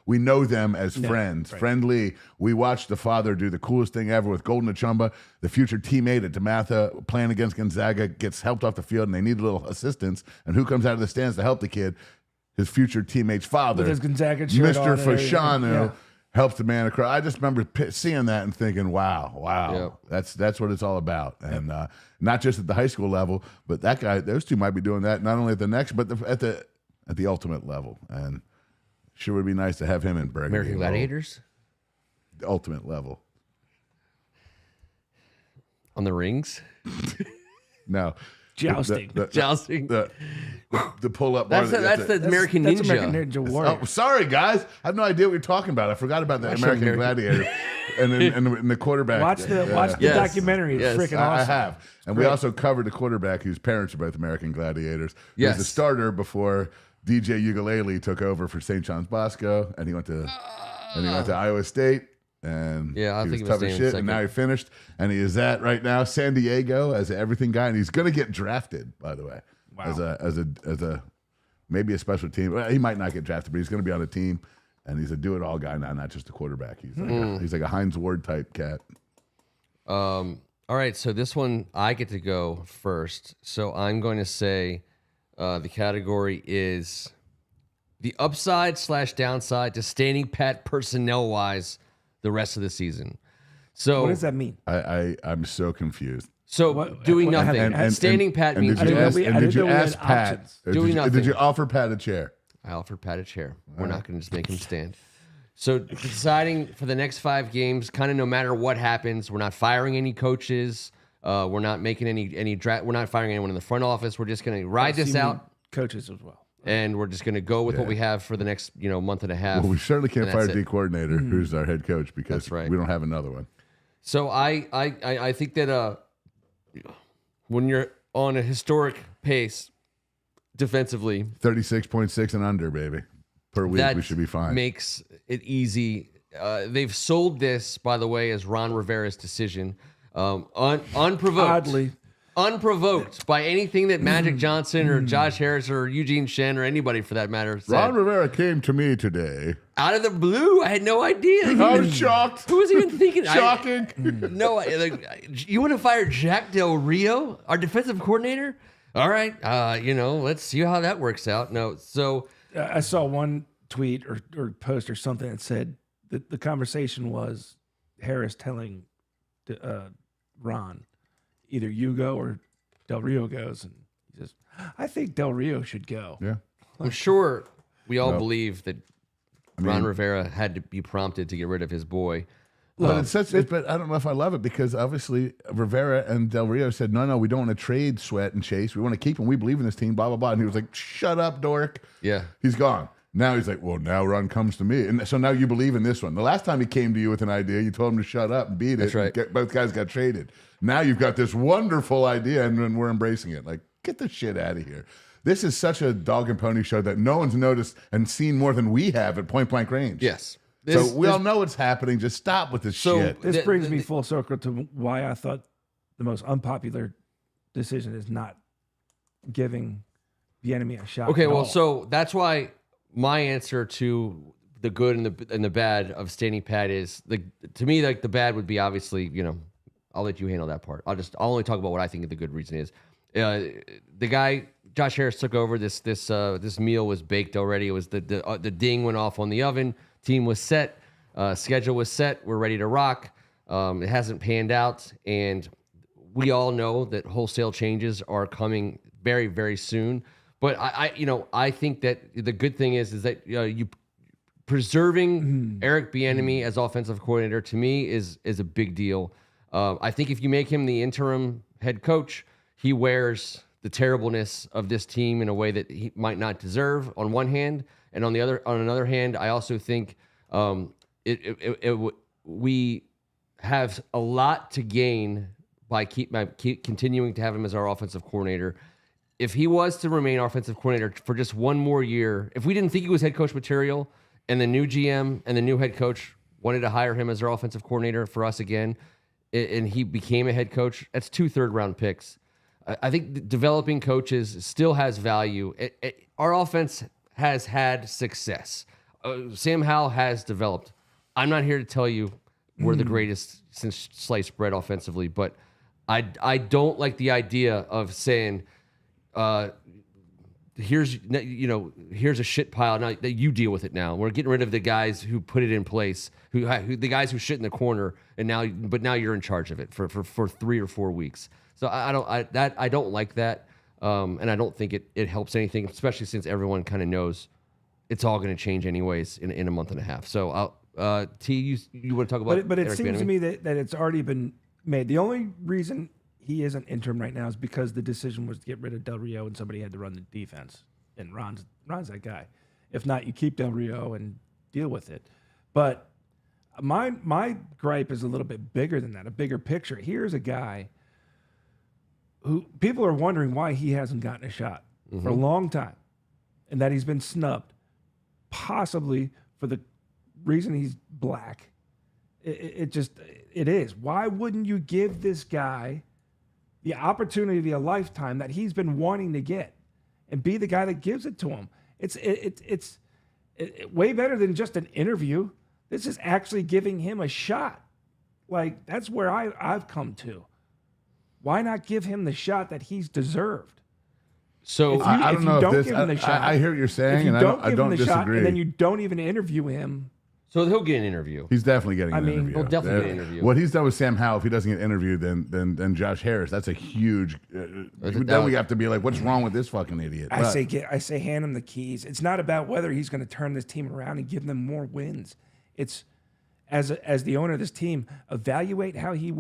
We know them as friends, friendly. We watched the father do the coolest thing ever with Golden Achumba, the future teammate at DeMatha playing against Gonzaga, gets helped off the field, and they need a little assistance. And who comes out of the stands to help the kid? His future teammate's father, with his Gonzaga shirt Mr. on Fashanu, helps the man across. I just remember seeing that and thinking, wow, that's what it's all about. And not just at the high school level, but those two might be doing that not only at the next, but at the ultimate level. And sure would be nice to have him in Burgundy. American Gladiators? The ultimate level. On the rings? No. Jousting. Jousting. The pull-up bar. That's the American Ninja. That's American Ninja Warrior. Oh, sorry, guys. I have no idea what you're talking about. I forgot about the American Gladiator and the quarterback. Watch the documentary. It's freaking awesome. I have. And we also covered the quarterback whose parents are both American Gladiators. He was the starter before DJ Ukulele took over for St. John's Bosco, and he went to Iowa State. And I he think was tough as shit, and now he finished, and he is at right now San Diego as an everything guy, and he's going to get drafted, by the way, as a maybe a special team. Well, he might not get drafted, but he's going to be on a team, and he's a do-it-all guy now, not just a quarterback. He's like a Heinz Ward type cat. All right, so this one I get to go first. So I'm going to say the category is the upside / downside to standing pat personnel-wise the rest of the season. So what does that mean? I'm so confused. So doing nothing. And standing pat means did you ask Pat? Doing nothing. Did you offer Pat a chair? I offered Pat a chair. We're not going to just make him stand. So deciding for the next 5 games, kind of no matter what happens, we're not firing any coaches. We're not making any draft. We're not firing anyone in the front office. We're just going to ride this out. Coaches as well. And we're just going to go with what we have for the next month and a half. Well, we certainly can't fire D coordinator, who's our head coach, because we don't have another one. So I think that when you're on a historic pace defensively, 36.6 and under, baby, per week, we should be fine. Makes it easy. They've sold this, by the way, as Ron Rivera's decision, unprovoked. Oddly. Unprovoked by anything that Magic Johnson or Josh Harris or Eugene Shen or anybody for that matter said. Ron Rivera came to me today. Out of the blue, I had no idea. I was shocked. Who was even thinking? Shocking. You want to fire Jack Del Rio, our defensive coordinator? All right, let's see how that works out. No, so I saw one tweet or post or something that said that the conversation was Harris telling Ron, either you go or Del Rio goes, and he says, "I think Del Rio should go." Yeah, I'm sure we all believe that Ron Rivera had to be prompted to get rid of his boy. But but I don't know if I love it, because obviously Rivera and Del Rio said, no, we don't want to trade Sweat and Chase. We want to keep him. We believe in this team, blah, blah, blah. And he was like, shut up, dork. Yeah. He's gone. Now he's like, well, now Ron comes to me. And so now you believe in this one. The last time he came to you with an idea, you told him to shut up and beat it. That's right. Both guys got traded. Now you've got this wonderful idea, and we're embracing it. Like, get the shit out of here. This is such a dog and pony show that no one's noticed and seen more than we have at point blank range. Yes. So we all know what's happening. Just stop with this shit. This brings me full circle to why I thought the most unpopular decision is not giving the enemy a shot. Okay, well, so that's why my answer to the good and the bad of standing pat is to me, like, the bad would be obviously, I'll let you handle that part. I'll only talk about what I think the good reason is. The guy Josh Harris took over. This meal was baked already. It was the ding went off on the oven. Team was set. Schedule was set. We're ready to rock. It hasn't panned out, and we all know that wholesale changes are coming very, very soon. But I think that the good thing is that you preserving Eric Bieniemy as offensive coordinator, to me, is a big deal. I think if you make him the interim head coach, he wears the terribleness of this team in a way that he might not deserve on one hand, and on another hand, I also think we have a lot to gain by continuing to have him as our offensive coordinator. If he was to remain offensive coordinator for just one more year, if we didn't think he was head coach material, and the new GM and the new head coach wanted to hire him as our offensive coordinator for us again, and he became a head coach, that's 2 third-round picks. I think developing coaches still has value. Our offense has had success. Sam Howell has developed. I'm not here to tell you we're the greatest since sliced bread offensively, but I don't like the idea of saying, here's a shit pile. Now that you deal with it now. We're getting rid of the guys who put it in place, who the guys who shit in the corner, and now you're in charge of it for 3 or 4 weeks. So I don't like that, and I don't think it helps anything, especially since everyone kind of knows it's all going to change anyways in a month and a half. So T, you want to talk about? But it Eric seems to Bieniemy? me that it's already been made. The only reason he isn't interim right now is because the decision was to get rid of Del Rio and somebody had to run the defense, and Ron's that guy. If not, you keep Del Rio and deal with it. But my gripe is a little bit bigger than that, a bigger picture. Here's a guy who people are wondering why he hasn't gotten a shot for a long time, and that he's been snubbed, possibly for the reason he's black. It is. Why wouldn't you give this guy the opportunity of a lifetime that he's been wanting to get, and be the guy that gives it to him? It's way better than just an interview. This is actually giving him a shot. Like, that's where I've come to. Why not give him the shot that he's deserved? So I don't know if this. Give him the shot, I hear what you're saying, if you and don't I give don't him the shot, disagree. and then you don't even interview him. So he'll get an interview. He's definitely getting an interview. he'll definitely get an interview. What he's done with Sam Howell, if he doesn't get interviewed, then Josh Harris, that's a huge. Then we have to be like, what's wrong with this fucking idiot? I say hand him the keys. It's not about whether he's going to turn this team around and give them more wins. It's as the owner of this team, evaluate how he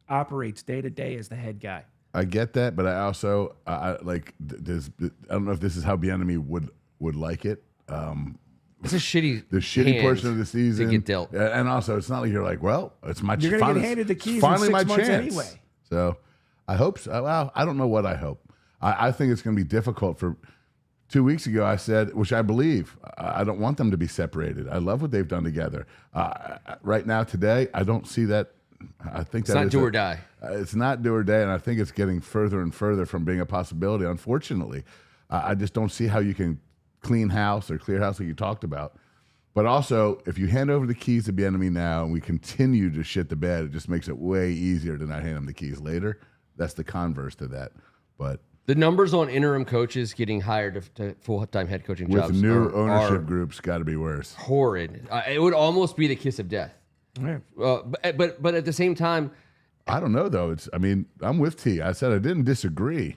operates day to day as the head guy. I get that, but I also I don't know if this is how Bieniemy would like it. It's a shitty The shitty hand portion of the season to get dealt. and also it's not like you're like, well, it's my You're going to get handed the keys in finally 6 my months chance. anyway. So I hope so. Well, I don't know what I hope. I think it's going to be difficult. For 2 weeks ago, I said, which I believe, I don't want them to be separated. I love what they've done together. Right now, today, I don't see that. I think It's not do or die. It's not do or die, and I think it's getting further and further from being a possibility. Unfortunately, I just don't see how you can clean house or clear house like you talked about. But also, if you hand over the keys to Bieniemy now and we continue to shit the bed, it just makes it way easier to not hand him the keys later. That's the converse to that. But The numbers on interim coaches getting hired to full-time head coaching with jobs new are ownership groups, got to be worse. horrid. It would almost be the kiss of death. Yeah. But at the same time, I don't know though. I'm with T. I said I didn't disagree.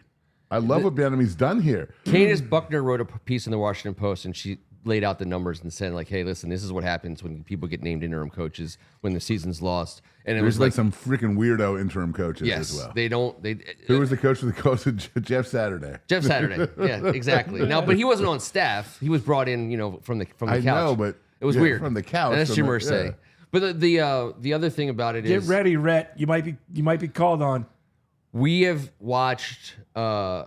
I love what Bieniemy's done here. Candace Buckner wrote a piece in the Washington Post, and she laid out the numbers and said, like, hey, listen, this is what happens when people get named interim coaches when the season's lost. And it There's was like some freaking weirdo interim coaches yes, as well. they Who was the coach of the coach? Jeff Saturday. Jeff Saturday. Yeah, exactly. Now, but he wasn't on staff. He was brought in, from the couch. I know, but it was yeah, weird from the couch. And that's from Jim the- Irsay. yeah. But the other thing about it Get is ready, Rhett. You might be called on. we have watched from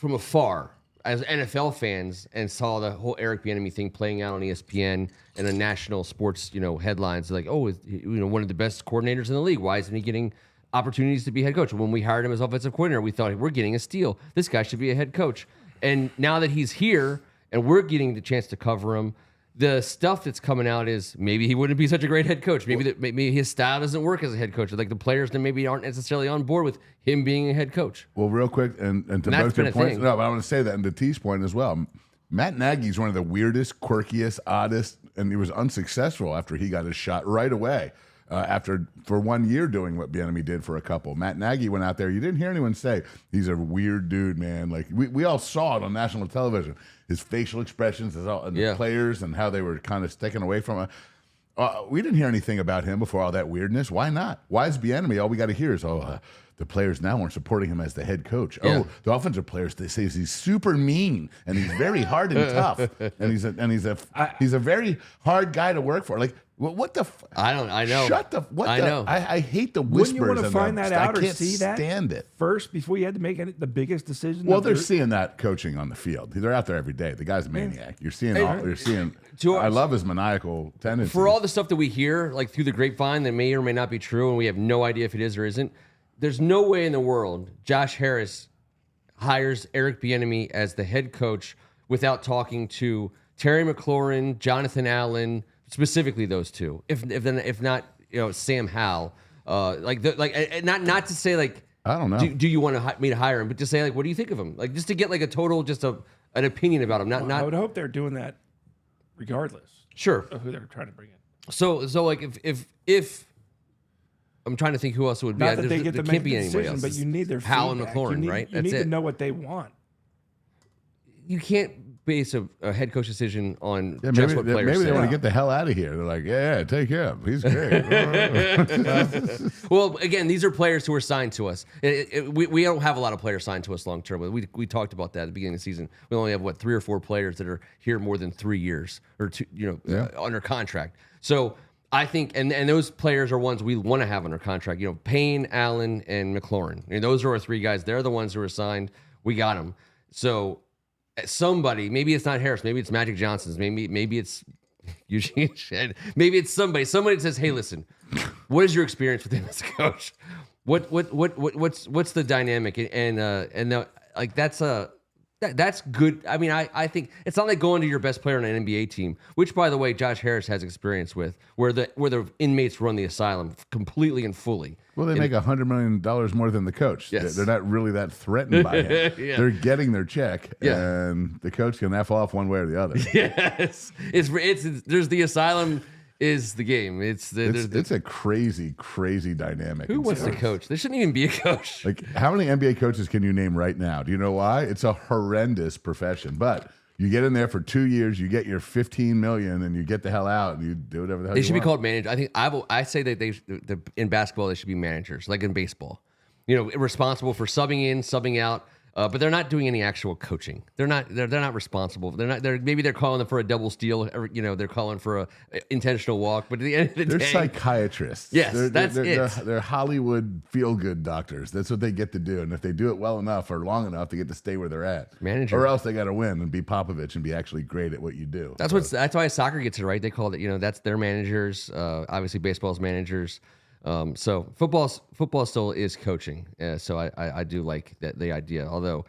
afar as NFL fans and saw the whole Eric Bieniemy thing playing out on ESPN and the national sports, headlines like, oh, one of the best coordinators in the league. Why isn't he getting opportunities to be head coach? When we hired him as offensive coordinator, we thought we're getting a steal. This guy should be a head coach. And now that he's here and we're getting the chance to cover him, the stuff that's coming out is maybe he wouldn't be such a great head coach. Maybe his style doesn't work as a head coach. Like the players that maybe aren't necessarily on board with him being a head coach. Well, real quick, and to that's both been your a points, thing. no, but I want to say that, and to T's point as well. Matt Nagy's one of the weirdest, quirkiest, oddest, and he was unsuccessful after he got his shot right away. For 1 year doing what Bieniemy did for a couple. Matt Nagy went out there. You didn't hear anyone say he's a weird dude, man. Like we all saw it on national television. His facial expressions, and the players, and how they were kind of sticking away from it. We didn't hear anything about him before all that weirdness. Why not? Why is Bieniemy? All we got to hear is, the players now aren't supporting him as the head coach. Yeah. Oh, the offensive players, they say he's super mean and he's very hard and tough, and he's a very hard guy to work for. Like, what the? I know. Shut the. What I the? know. I hate the whispers. Wouldn't you want to and find that out I or can't see that stand it. first before you had to make the biggest decision? Well, of they're your- seeing that coaching on the field. They're out there every day. The guy's a maniac. You're seeing. You're seeing. To I us- love his maniacal tendencies. For all the stuff that we hear, like through the grapevine, that may or may not be true, and we have no idea if it is or isn't. there's no way in the world Josh Harris hires Eric Bieniemy as the head coach without talking to Terry McLaurin, Jonathan Allen, specifically those two. If not, Sam Howell. Not to say like, I don't know. Do you want me to hire him? But just say like, what do you think of him? Like just to get like a total, an opinion about him. I would hope they're doing that regardless. Sure. Of who they're trying to bring in. So like if I'm trying to think who else it would be. Not that they get to can't make be the anybody decision, else. but you need their Howell and feedback. McLaurin, right? You need to know what they want. You can't base a head coach decision on Yeah, just what players maybe say. they want to get the hell out of here. They're like, yeah, take him. He's great. Well, again, these are players who are signed to us. We don't have a lot of players signed to us long term. We talked about that at the beginning of the season. We only have 3 or 4 players that are here more than 3 years or 2, under contract. So I think, and those players are ones we want to have under contract. Payne, Allen, and McLaurin. Those are our 3 guys. They're the ones who are signed. We got them. So somebody, maybe it's not Harris, maybe it's Magic Johnson's, maybe it's Eugene Shed, maybe it's somebody says, hey, listen, what is your experience with him as a coach? What's the dynamic? That's good. I mean, I think it's not like going to your best player on an NBA team, which, by the way, Josh Harris has experience with, where the inmates run the asylum completely and fully. Well, they make $100 million more than the coach. Yes. They're not really that threatened by him. Yeah. They're getting their check, Yeah. and the coach can F off one way or the other. Yes, there's the asylum is the game. It's a crazy, crazy dynamic. Who wants to coach? There shouldn't even be a coach. Like, how many NBA coaches can you name right now? Do you know why? It's a horrendous profession, but you get in there for 2 years, you get your $15 million, and you get the hell out, and you do whatever the hell They you should be want. called managers. I think I say that in basketball they should be managers, like in baseball. Responsible for subbing in, subbing out, but they're not doing any actual coaching. They're not responsible. Maybe they're calling for a double steal. They're calling for a intentional walk. But at the end of the They're day, psychiatrists. Yes, they're They're Hollywood feel-good doctors. That's what they get to do. And if they do it well enough or long enough, they get to stay where they're at. Manager. Or else they got to win and be Popovich and be actually great at what you do. That's why soccer gets it right. They call it, that's their managers. Obviously, baseball's managers. So football still is coaching. So I do like the idea. Although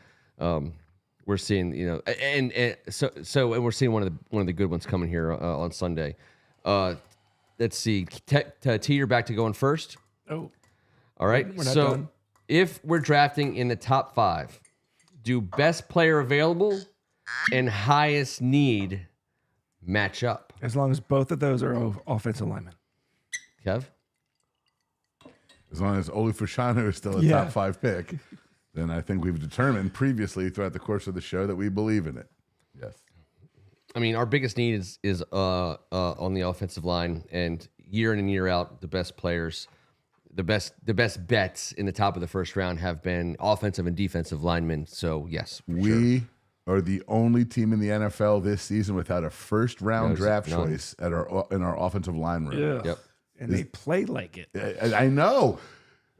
we're seeing, and we're seeing one of the good ones coming here on Sunday. Let's see. T, you're back to going first. Oh, all right. We're not so done. if we're drafting in the top 5, do best player available and highest need match up? as long as both of those are offensive linemen. Kev? As long as Olu Fashanu is still a Yeah. top 5 pick, then I think we've determined previously throughout the course of the show that we believe in it. Yes. I mean, our biggest need is on the offensive line, and year in and year out, the best players, the best bets in the top of the first round have been offensive and defensive linemen. So yes, We are the only team in the NFL this season without a first-round draft none. choice in our offensive line room. Yep. And they play like it. I know.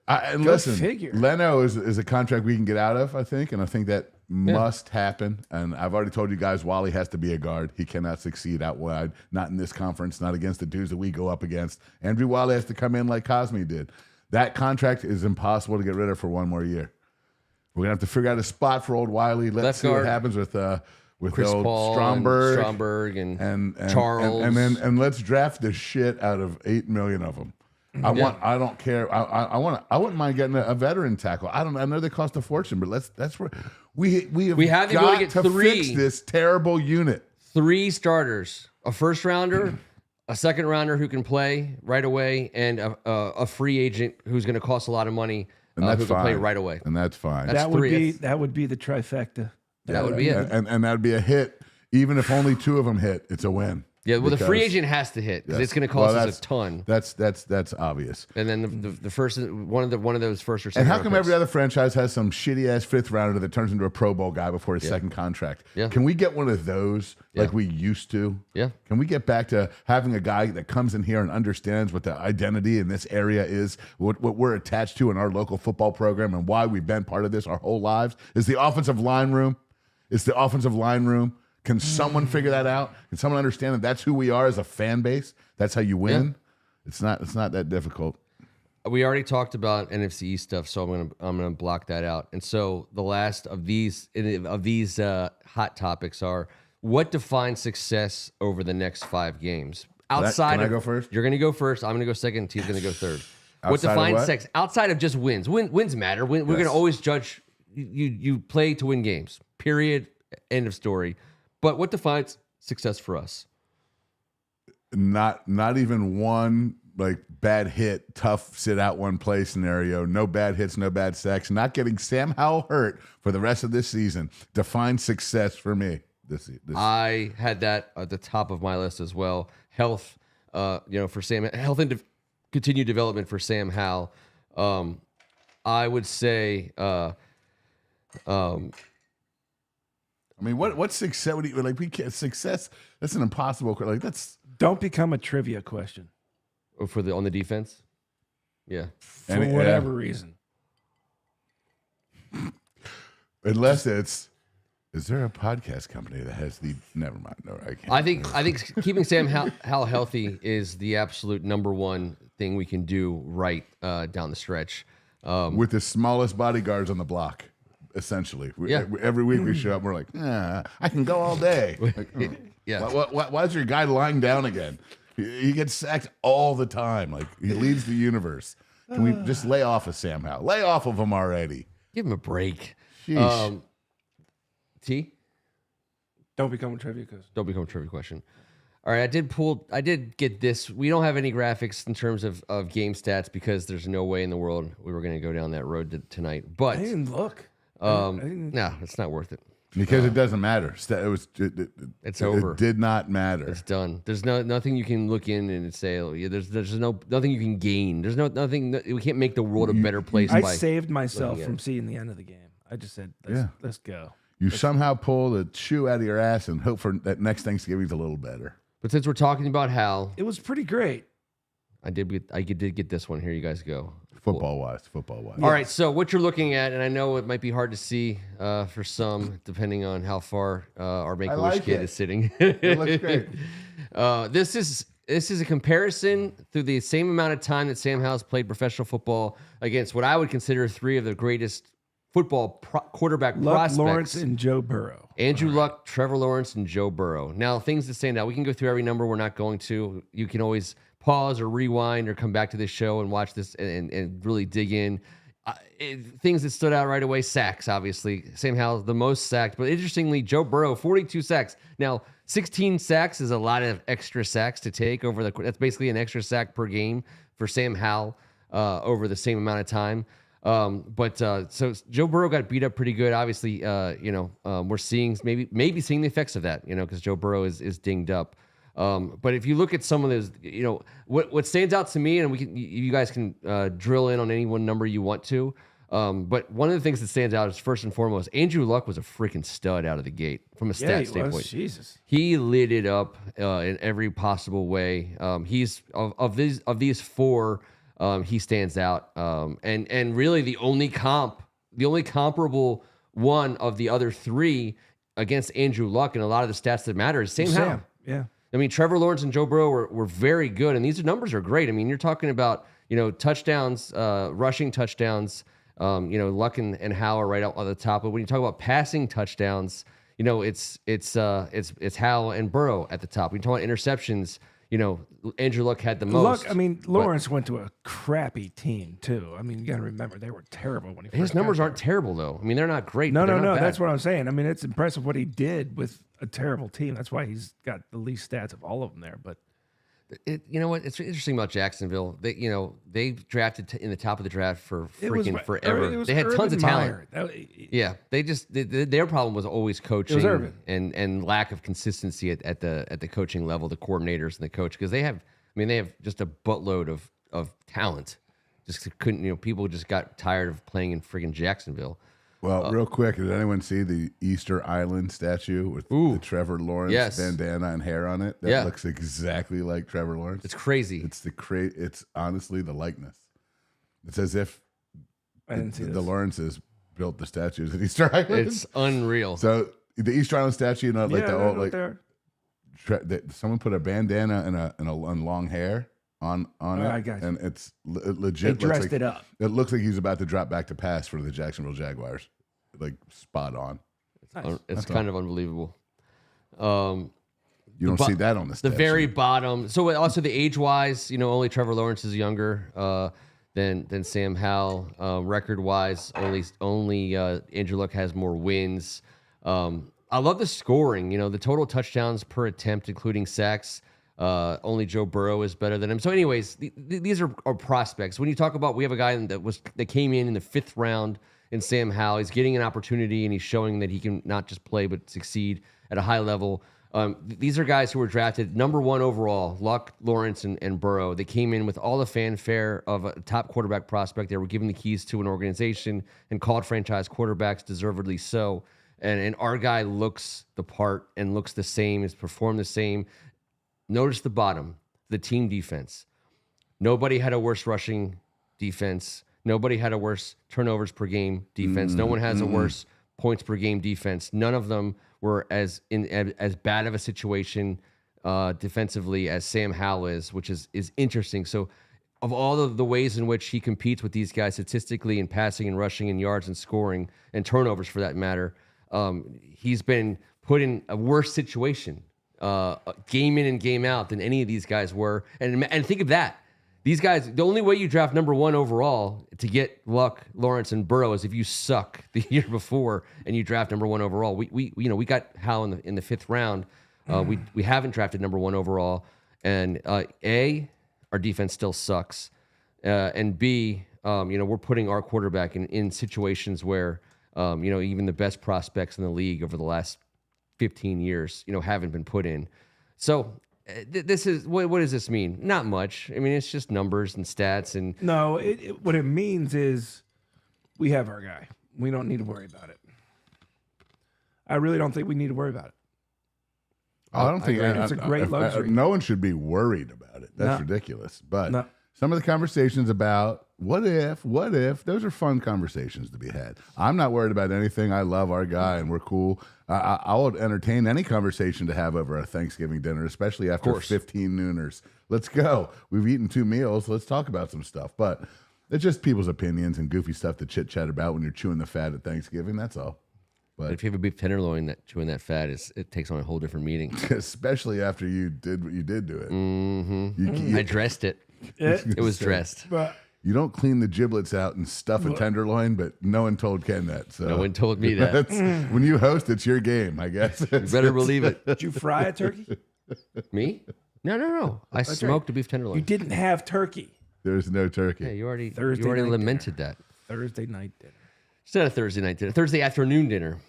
And Go listen, figure. Leno is a contract we can get out of, I think, and I think that must happen. And I've already told you guys, Wally has to be a guard. He cannot succeed out wide, not in this conference, not against the dudes that we go up against. Andrew Wally has to come in like Cosme did. That contract is impossible to get rid of for one more year. We're gonna have to figure out a spot for old Wiley. Let's Left see guard. what happens with Chris old Paul, Stromberg, and and Charles, and let's draft the shit out of 8 million of them. I don't care. I wouldn't mind getting a veteran tackle. I know they cost a fortune, but that's where we have We have the got ability to get to 3. fix this terrible unit. 3 starters, a first rounder, a second rounder who can play right away, and a free agent who's going to cost a lot of money And that's who can fine. play right away. And that's fine. That's That would 3. be the trifecta. That would be it. and that would be a hit. Even if only 2 of them hit, it's a win. Yeah, well, the free Because- agent has to hit because Yes. it's going to cost Well, us a ton. That's obvious. And then the first one of those first or second. And how round come picks. every other franchise has some shitty ass 5th rounder that turns into a Pro Bowl guy before his second contract? Yeah. Can we get one of those like Yeah. we used to? Yeah. Can we get back to having a guy that comes in here and understands what the identity in this area is, what we're attached to in our local football program, and why we've been part of this our whole lives? Is the offensive line room? It's the offensive line room. Can someone figure that out? Can someone understand that that's who we are as a fan base? That's how you win. It's not that difficult. we already talked about NFC East stuff, so I'm gonna block that out. And so the last of these hot topics are what defines success over the next 5 games. Outside Can I go first? You're gonna go first. I'm gonna go second. T's gonna go third. What Outside of defines what? success outside of just wins? Wins matter. We're gonna always judge. You play to win games. Period. End of story. But what defines success for us? Not even one like bad hit, tough sit out one play scenario. No bad hits, no bad sacks. Not getting Sam Howell hurt for the rest of this season defines success for me. This I had that at the top of my list as well. Health, for Sam, health and continued development for Sam Howell. I would say, I mean, what's success? What do you, like we can't success. That's an impossible. Like that's Don't become a trivia question on the defense. Yeah, for whatever reason. Unless it's. Is there a podcast company that has the? Never mind. No, I can't. I think keeping Sam Howell healthy is the absolute number one thing we can do right down the stretch. With the smallest bodyguards on the block, essentially. Every week we show up, we're like, I can go all day. Like, Yeah. Why is your guy lying down again? He gets sacked all the time. Like he leads the universe. Can we just lay off of Sam Howell? Lay off of him already. Give him a break. Sheesh. T? Don't become a trivia question. Don't become a trivia question. All right, I did get this. We don't have any graphics in terms of game stats because there's no way in the world we were going to go down that road tonight. But I didn't look. no, it's not worth it. Because it doesn't matter. It's over. It did not matter. It's done. There's nothing you can look in and say. Oh, yeah, there's nothing you can gain. There's nothing. We can't make the world a better place. I by saved myself from it. seeing the end of the game. I just said, let's go. You somehow pull the shoe out of your ass and hope for that next Thanksgiving's a little better. But since we're talking about Hal, It was pretty great. I did get this one. Here you guys go. Football wise. All right, so what you're looking at, and I know it might be hard to see for some, depending on how far our Make-A-Wish kid is sitting. It looks great. This is a comparison through the same amount of time that Sam Howell's played professional football against what I would consider 3 of the greatest football quarterback prospects. Lawrence and Joe Burrow. Andrew Luck, Trevor Lawrence, and Joe Burrow. Now, things that stand out. We can go through every number. We're not going to. You can always pause or rewind or come back to this show and watch this and really dig in. Things that stood out right away, sacks, obviously. Sam Howell, the most sacked. But interestingly, Joe Burrow, 42 sacks. Now, 16 sacks is a lot of extra sacks to take over that's basically an extra sack per game for Sam Howell over the same amount of time. So Joe Burrow got beat up pretty good. Obviously, we're seeing maybe seeing the effects of that, because Joe Burrow is dinged up. But if you look at some of those, what stands out to me, and you guys can drill in on any one number you want to. But one of the things that stands out is first and foremost, Andrew Luck was a freaking stud out of the gate from a stat standpoint. Jesus. He lit it up in every possible way. He's of these 4. He stands out, and really the only comparable one of the other 3 against Andrew Luck and a lot of the stats that matter is Sam Howell. Yeah. I mean, Trevor Lawrence and Joe Burrow were very good, and these numbers are great. I mean, you're talking about touchdowns, rushing touchdowns. Luck and Howell are right out on the top. But when you talk about passing touchdowns, it's Howell and Burrow at the top. When you talk about interceptions, Andrew Luck had the most. Lawrence went to a crappy team too. I mean, you got to remember they were terrible when he first his numbers got aren't terrible though. I mean, they're not great. No, but they're no. not bad. That's what I'm saying. I mean, it's impressive what he did with a terrible team. That's why he's got the least stats of all of them there. But you know what? It's interesting about Jacksonville. They drafted in the top of the draft for freaking forever. They had tons of talent. Yeah, their problem was always coaching and lack of consistency at the coaching level, the coordinators and the coach, because they have just a buttload of talent. Just couldn't, people just got tired of playing in freaking Jacksonville. Well, real quick, did anyone see the Easter Island statue with the Trevor Lawrence bandana and hair on it? That looks exactly like Trevor Lawrence. It's crazy. It's honestly the likeness. It's as if I didn't see the Lawrences built the statues at Easter Island. It's unreal. So the Easter Island statue, the old someone put a bandana and long hair on I it, got you. and it's They legit. dressed looks like, it up. It looks like he's about to drop back to pass for the Jacksonville Jaguars, like spot on. Nice. It's kind of unbelievable. You don't see that on the The stat very sheet. bottom. So also the age wise, only Trevor Lawrence is younger than Sam Howell. Record wise, only Andrew Luck has more wins. I love the scoring. The total touchdowns per attempt, including sacks. Only Joe Burrow is better than him. So, anyways, these are prospects. When you talk about, we have a guy that came in the 5th round in Sam Howell. He's getting an opportunity and he's showing that he can not just play but succeed at a high level. These are guys who were drafted number 1 overall, Luck, Lawrence, and Burrow. They came in with all the fanfare of a top quarterback prospect. They were given the keys to an organization and called franchise quarterbacks, deservedly so. And our guy looks the part and looks the same, has performed the same. Notice the bottom, the team defense. Nobody had a worse rushing defense. Nobody had a worse turnovers per game defense. No one has a worse points per game defense. None of them were as bad of a situation defensively as Sam Howell is, which is interesting. So of all of the ways in which he competes with these guys statistically in passing and rushing and yards and scoring and turnovers for that matter, he's been put in a worse situation game in and game out than any of these guys were. And think of that. These guys, the only way you draft number 1 overall to get Luck, Lawrence, and Burrow is if you suck the year before and you draft number 1 overall. We got Howell in the 5th round. We haven't drafted number 1 overall, and A, our defense still sucks, and B, we're putting our quarterback in situations where even the best prospects in the league over the last 15 years haven't been put in. So. This is what does this mean? Not much. I mean, it's just numbers and stats and No, what it means is we have our guy. We don't need to worry about it. I really don't think we need to worry about it. I don't think it's a great luxury. No one should be worried about it. That's No. ridiculous. But No. some of the conversations about what if, those are fun conversations to be had. I'm not worried about anything. I love our guy and we're cool. I would entertain any conversation to have over a Thanksgiving dinner, especially after 15 nooners. Let's go. We've eaten 2 meals. Let's talk about some stuff. But it's just people's opinions and goofy stuff to chit chat about when you're chewing the fat at Thanksgiving. That's all. But if you have a beef tenderloin, chewing that fat it takes on a whole different meaning. Especially after you did what you did to it. Mm-hmm. I dressed it. It was dressed. But you don't clean the giblets out and stuff a tenderloin, but no one told Ken that. So no one told me that. That's, when you host, it's your game, I guess. You better believe it. did you fry a turkey? Me? No. I smoked a beef tenderloin. You didn't have turkey. There's no turkey. Yeah, you already Thursday night lamented that. Thursday night dinner. It's not a Thursday night dinner. Thursday afternoon dinner.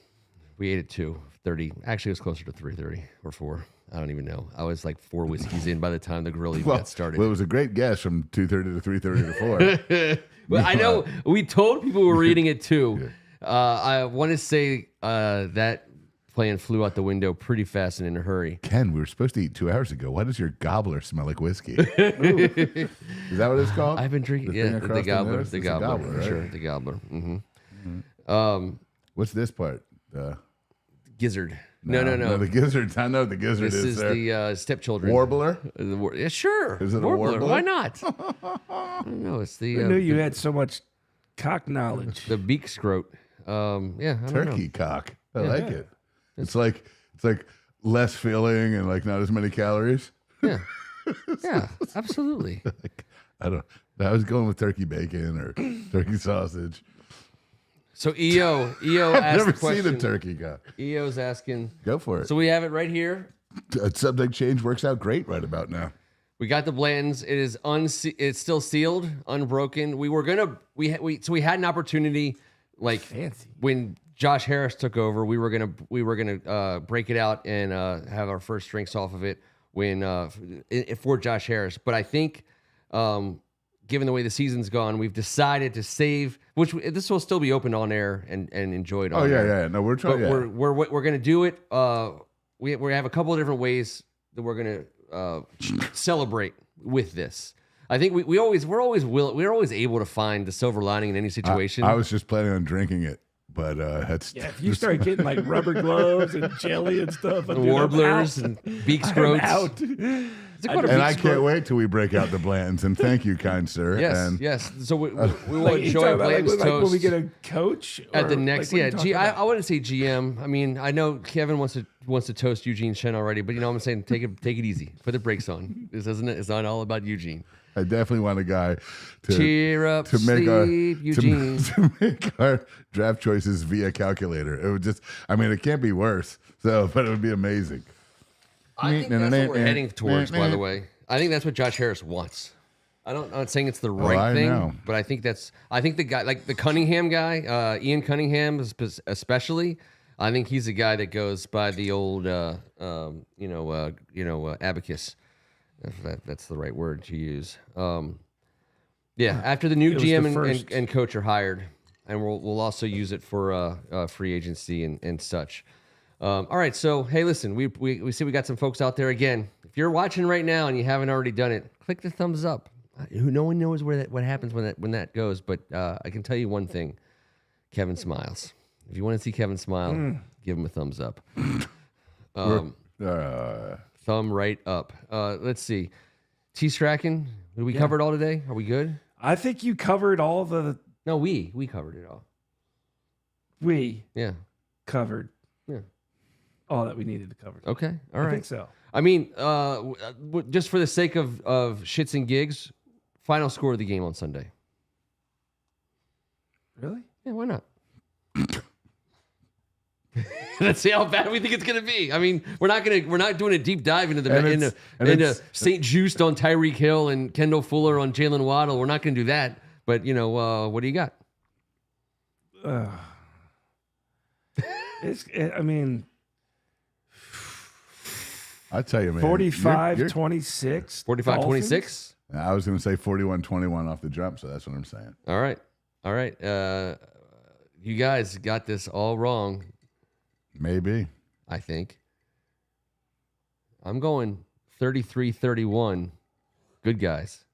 We ate at 2:30. Actually, it was closer to 3:30 or 4. I don't even know. I was like 4 whiskeys in by the time the grill even got started. Well, it was a great guess from 2:30 to 3:30 to 4. Well, I know we told people we were eating at 2. I want to say that plan flew out the window pretty fast and in a hurry. Ken, we were supposed to eat 2 hours ago. Why does your gobbler smell like whiskey? Is that what it's called? I've been drinking. The thing The across gobbler. nose? The It's a gobbler. right? Sure, the gobbler. Mm-hmm. What's this part? Gizzard. No. The gizzards. I know the gizzard This is is there. the stepchildren. Warbler? Yeah, sure. Is it a warbler? Why not? I don't know. It's the I knew you had so much cock knowledge. the beak scrote. Yeah, I don't know. Turkey cock. I like it. It's like less filling and like not as many calories. Yeah, yeah, absolutely. I was going with turkey bacon or turkey sausage. So EO I've asked never the question. seen a turkey cock. EO's asking. Go for it. So we have it right here. Subject change works out great right about now. We got the Blantons. It is it's still sealed, unbroken. We had an opportunity, like Fancy. when Josh Harris took over. We were gonna break it out and have our first drinks off of it for Josh Harris. But I think, given the way the season's gone, we've decided to save. This will still be open on air and enjoyed. Oh on air. yeah. No, we're trying. But we're gonna do it. We have a couple of different ways that we're gonna celebrate with this. I think we're always able to find the silver lining in any situation. I was just planning on drinking it, but that's If you start getting like rubber gloves and jelly and stuff, the warblers and beak I'm scrotes. out. It's quite a And big I score. can't wait till we break out the Blantons. And thank you, kind sir. Yes, And yes. So we Like, want you Joey talking about, Blanton's like when toast we get a coach at the Or, next. like, what are Yeah, you talking I about? wouldn't say GM. I mean, I know Kevin wants to toast Eugene Shen already, but I'm saying take it easy. Put the brakes on. This isn't it. It's not all about Eugene. I definitely want a guy to Cheer up, to make our sleep, Eugene. to make our draft choices via calculator. It would just, I mean, it can't be worse. So, but it would be amazing. I think that's what we're heading towards. By the way, I think that's what Josh Harris wants. I'm not saying it's the right I thing, know. but I think the guy, like the Cunningham guy, Ian Cunningham especially. I think he's a guy that goes by the old, abacus, if that's the right word to use. After the new was GM the first. and coach are hired, and we'll also use it for free agency and such. All right, so hey, listen, we see we got some folks out there again. If you're watching right now and you haven't already done it, click the thumbs up. No one knows what happens when that goes, but I can tell you one thing: Kevin smiles. If you want to see Kevin smile, give him a thumbs up. Thumb right up. Let's see. T Strachan, we covered all today. Are we good? I think you covered all the No, we covered it all. we Yeah. covered Yeah. all that we needed to cover. Okay. All I right. think so. I mean, just for the sake of shits and gigs, final score of the game on Sunday. Really? Yeah, why not? Let's see how bad we think it's gonna be. I mean, we're not doing a deep dive into St. Just on Tyreek Hill and Kendall Fuller on Jalen Waddle. We're not gonna do that. But what do you got? I mean, I tell you, man. 45-26. 45-26? I was going to say 41-21 off the jump, so that's what I'm saying. All right. You guys got this all wrong, Maybe. I think. I'm going 33-31. Good guys.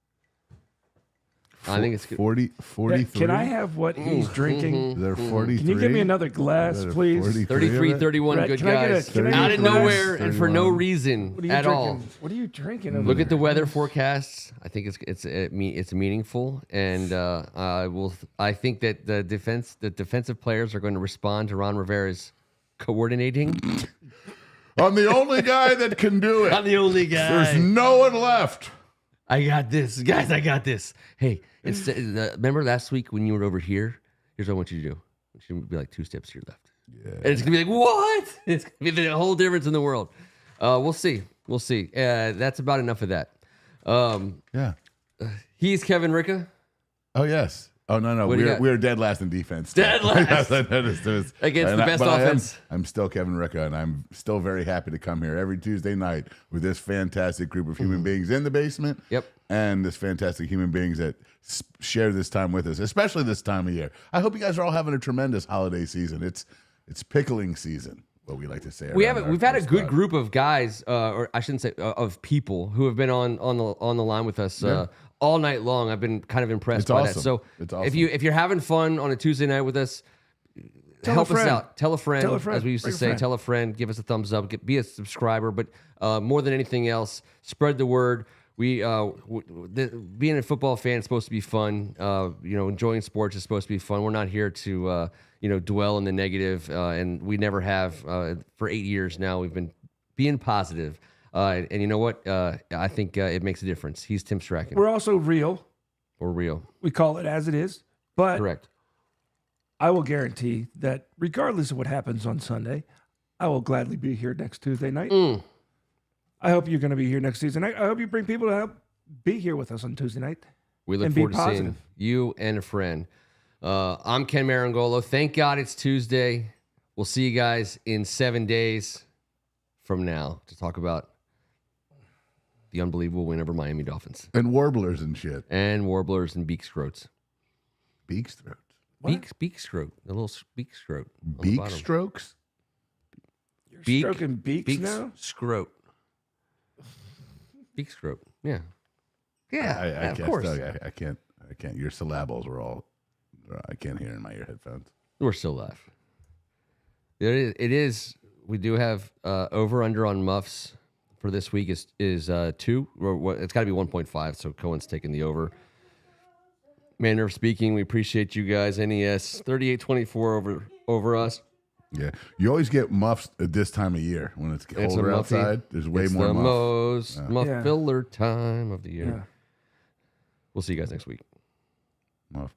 I think it's good. 43. Can I have what he's drinking? Is there 43? Can you give me another glass, please? 33-31, Right, good can I get a- guys. can I get Out a of glass? nowhere and for no 31. reason What are you at drinking? all. What are you drinking? Over Look at the there? weather forecasts. I think it's meaningful, and I think that the defensive players are going to respond to Ron Rivera's coordinating. I'm the only guy that can do it. I'm the only guy. There's no one left. I got this, guys. I got this. Hey, remember last week when you were over here? Here's what I want you to do. I want you to be like 2 steps to your left. Yeah. And it's gonna be like, what? It's gonna be the whole difference in the world. We'll see. That's about enough of that. Yeah. He's Kevin Ricka. Oh, yes. Oh, no. What do you got? We're dead last in defense. Dead last. Against the best offense. I'm still Kevin Ricka, and I'm still very happy to come here every Tuesday night with this fantastic group of human beings in the basement. Yep. And this fantastic human beings that share this time with us, especially this time of year. I hope you guys are all having a tremendous holiday season. It's pickling season, what we like to say. We've had a good group of guys, or I shouldn't say of people who have been on the line with us all night long. I've been kind of impressed by that. So It's awesome. if you're having fun on a Tuesday night with us, help us out. Tell a friend, as we used to say. Tell a friend. Give us a thumbs up. Be a subscriber. But more than anything else, spread the word. Being a football fan is supposed to be fun. Enjoying sports is supposed to be fun. We're not here to dwell in the negative, and we never have. For 8 years now, we've been being positive. And you know what? I think it makes a difference. He's Tim Strachan. We're also real. We're real. We call it as it is. But Correct. I will guarantee that regardless of what happens on Sunday, I will gladly be here next Tuesday night. I hope you're going to be here next Tuesday night. I hope you bring people to help be here with us on Tuesday night. We look and be forward to seeing positive. you and a friend. I'm Ken Marangolo. Thank God it's Tuesday. We'll see you guys in 7 days from now to talk about the unbelievable win over Miami Dolphins. And warblers and shit. And warblers and beak scroats. Beak strokes. Beak scroat. A little beak scroat. Beak strokes? You're stroking beaks now? Scroat. Beak scroat. Yeah. Yeah, I of can't course. I can't. Your syllables were all. I can't hear in my ear headphones. We're still live. It is. We do have over under on muffs for this week is 2. It's got to be 1.5. So Cohen's taking the over. Manner of speaking, we appreciate you guys. NES 38-24 over us. Yeah, you always get muffs at this time of year when it's It's colder a muffy. outside. There's way It's more the muff. most muff Yeah. filler time of the year. Yeah. We'll see you guys next week. Muff.